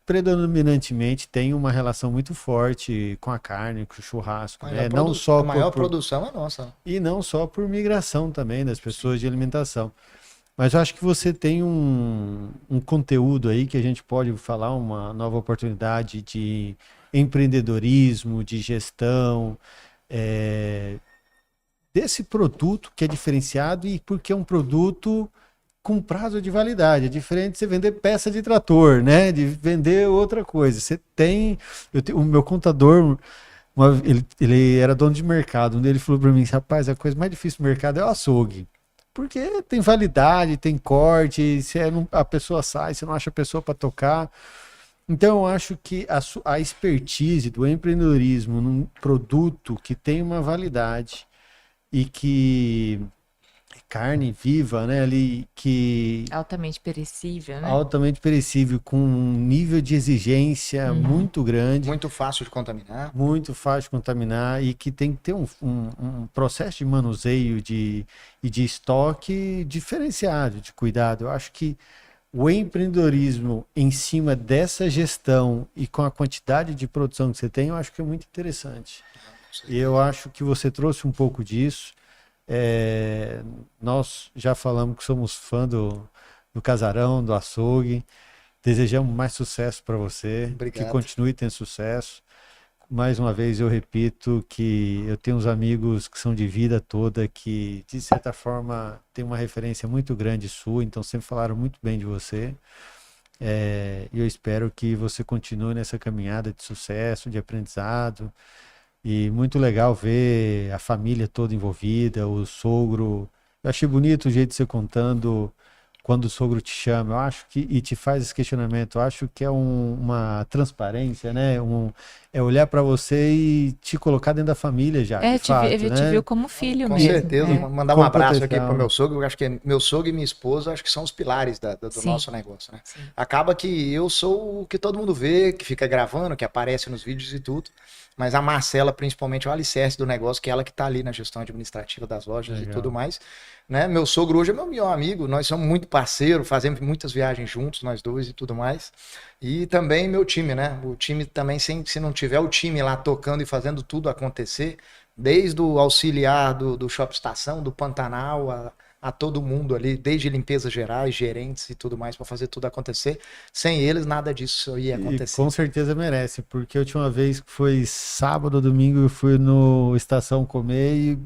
predominantemente tem uma relação muito forte com a carne, com o churrasco, Mas né? a Não só a maior por, produção é nossa. e não só por migração também das pessoas de alimentação. Mas eu acho que você tem um conteúdo aí que a gente pode falar, uma nova oportunidade de empreendedorismo, de gestão, desse produto que é diferenciado e porque é um produto com prazo de validade. É diferente de você vender peça de trator, né? De vender outra coisa. Você tem. O meu contador, ele era dono de mercado. Um dia ele falou para mim: rapaz, a coisa mais difícil do mercado é o açougue. Porque tem validade, tem corte, a pessoa sai, você não acha a pessoa para tocar. Então, eu acho que a expertise do empreendedorismo num produto que tem uma validade e que carne viva, né, ali que Altamente perecível, né? altamente perecível, com um nível de exigência muito grande, Muito fácil de contaminar. muito fácil de contaminar e que tem que ter um processo de manuseio e de estoque diferenciado, de cuidado. Eu acho que o empreendedorismo em cima dessa gestão e com a quantidade de produção que você tem, eu acho que é muito interessante. E eu acho que você trouxe um pouco disso. Nós já falamos que somos fã do Casarão, do açougue. Desejamos mais sucesso para você, Obrigado. que continue tendo sucesso. Mais uma vez eu repito que eu tenho uns amigos que são de vida toda, que de certa forma tem uma referência muito grande sua, então sempre falaram muito bem de você. E eu espero que você continue nessa caminhada de sucesso, de aprendizado. E muito legal ver a família toda envolvida, o sogro. Eu achei bonito o jeito de você contando quando o sogro te chama, eu acho que, e te faz esse questionamento, eu acho que é uma transparência, né? É olhar para você e te colocar dentro da família já, de fato, ele te né? viu como filho Com mesmo. certeza. né? Mandar Com um abraço proteção. aqui pro meu sogro. Eu acho que meu sogro e minha esposa, acho que são os pilares do Sim. nosso negócio, né? Sim. Acaba que eu sou o que todo mundo vê, que fica gravando, que aparece nos vídeos e tudo. Mas a Marcela, principalmente, é o alicerce do negócio, que é ela que tá ali na gestão administrativa das lojas Legal. e tudo mais. Né? Meu sogro hoje é meu melhor amigo, nós somos muito parceiros, fazemos muitas viagens juntos, nós dois e tudo mais. E também meu time, né? O time também, se não tiver o time lá tocando e fazendo tudo acontecer, desde o auxiliar do Shopping Estação, do Pantanal, a todo mundo ali, desde limpezas gerais, gerentes e tudo mais, para fazer tudo acontecer. Sem eles, nada disso ia E acontecer. com certeza merece, porque a última vez que foi sábado ou domingo, eu fui no Estação comer e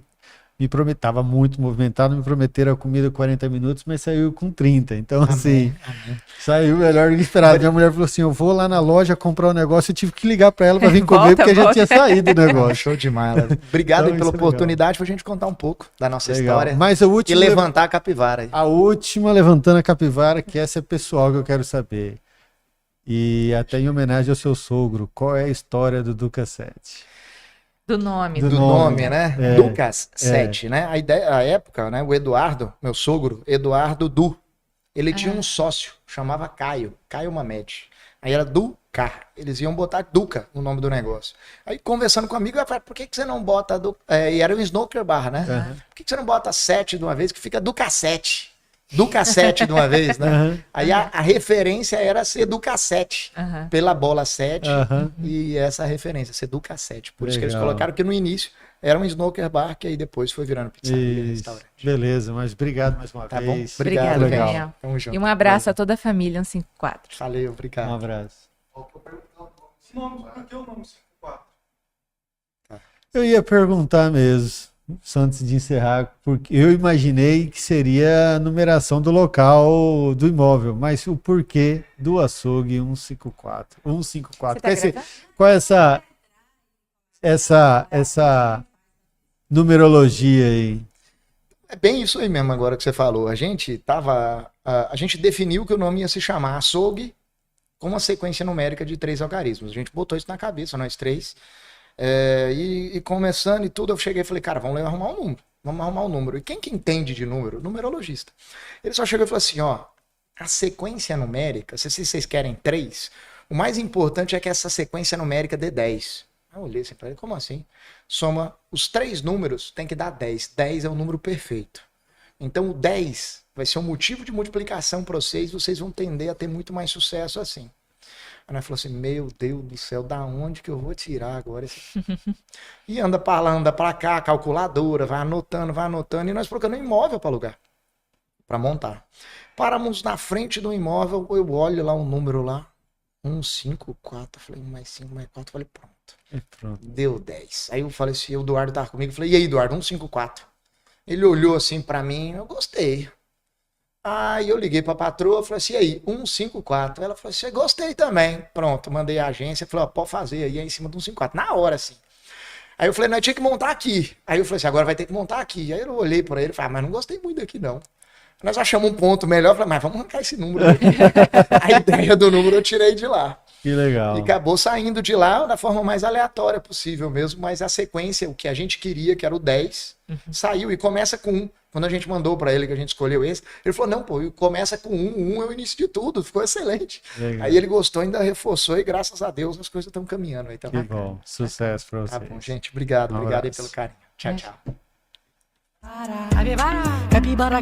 me tava muito movimentado, me prometeram a comida 40 minutos, mas saiu com 30. Então, assim, Amém. saiu melhor do que esperado. Minha mulher falou assim: eu vou lá na loja comprar um negócio, eu tive que ligar para ela para vir comer, Volta, porque a gente volta. tinha saído do Ah, negócio. show demais. Ela. Obrigado Então, aí pela isso é legal. oportunidade para a gente contar um pouco da nossa Legal. história Mas a e última, levantar a capivara aí. a última levantando a capivara, que essa é pessoal que eu quero saber. E até em homenagem ao seu sogro, qual é a história do Duca 7? Do nome. Do Do nome, nome, né? é, Ducas 7, né? A época, né? O Eduardo, meu sogro, Eduardo Du, ele tinha um sócio, chamava Caio Mamed. Aí era Duca. Eles iam botar Duca no nome do negócio. Aí conversando comigo, eu falei, por que você não bota e era um snooker bar, né? Uhum. Por que você não bota 7 de uma vez, que fica Duca 7? Duca 7 de uma vez, né? Uhum. Aí a referência era ser Duca 7. Aham. Pela bola 7 Aham. e essa referência, Seduca 7. Por isso que eles Legal. colocaram que no início era um snooker bar, que aí depois foi virando pizzaria, Isso. restaurante. Beleza, mas obrigado mais uma Tá bom? vez. Obrigado, Obrigada, legal. Daniel. Tamo junto. E um abraço a toda a família 154. Valeu, Um obrigado. abraço. Por que o nome 54? Eu ia perguntar mesmo. só antes de encerrar, porque eu imaginei que seria a numeração do local do imóvel, mas o porquê do açougue 154? 154. Você tá Qual é essa numerologia aí? É bem isso aí mesmo agora que você falou. A gente definiu que o nome ia se chamar açougue com uma sequência numérica de 3 algarismos. A gente botou isso na cabeça, nós 3. E começando e tudo, eu cheguei e falei, cara, vamos arrumar um número. Vamos arrumar um número. E quem que entende de número? Numerologista. Ele só chegou e falou assim, ó, a sequência numérica, se vocês querem 3, o mais importante é que essa sequência numérica dê 10. Eu olhei assim para ele, como assim? Soma os 3 números, tem que dar 10. 10 é o número perfeito. Então o 10 vai ser um motivo de multiplicação para vocês vão tender a ter muito mais sucesso assim. Aí nós falou assim, meu Deus do céu, da onde que eu vou tirar agora esse... E anda para lá, anda para cá, calculadora, vai anotando, e nós procurando um imóvel para alugar, para montar. Paramos na frente do imóvel, eu olho lá um número lá, 154, falei, 1 mais 5 mais 4, falei, pronto. Deu 10. Aí eu falei assim, o Eduardo tava comigo, falei, e aí, Eduardo, 154. Ele olhou assim pra mim, eu gostei. Aí eu liguei pra patroa, falei assim, e aí, 154. Ela falou assim, gostei também. Pronto, mandei a agência, falei, ó, pode fazer aí em cima do 154. Na hora, assim. Aí eu falei, nós tinha que montar aqui. Aí eu falei assim, agora vai ter que montar aqui. Aí eu olhei pra ele e falei, mas não gostei muito daqui, não. Nós achamos um ponto melhor, falei, mas vamos arrancar esse número aqui. A ideia do número eu tirei de lá. Que legal. E acabou saindo de lá da forma mais aleatória possível mesmo, mas a sequência, o que a gente queria, que era o 10, saiu e começa com 1. Quando a gente mandou para ele que a gente escolheu esse, ele falou, não, pô, começa com 1, 1 é o início de tudo, ficou excelente. Legal. Aí ele gostou, ainda reforçou e graças a Deus as coisas estão caminhando aí. Tá Que bom, sucesso para vocês. Tá bom, gente, obrigado aí abraço. pelo carinho. Tchau, tchau. Capibara, capibara,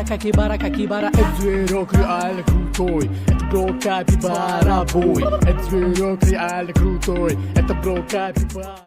capibara, capibara, é zero criar crutoi, é pro capibara boy, é zero criar crutoi, é pro capibara.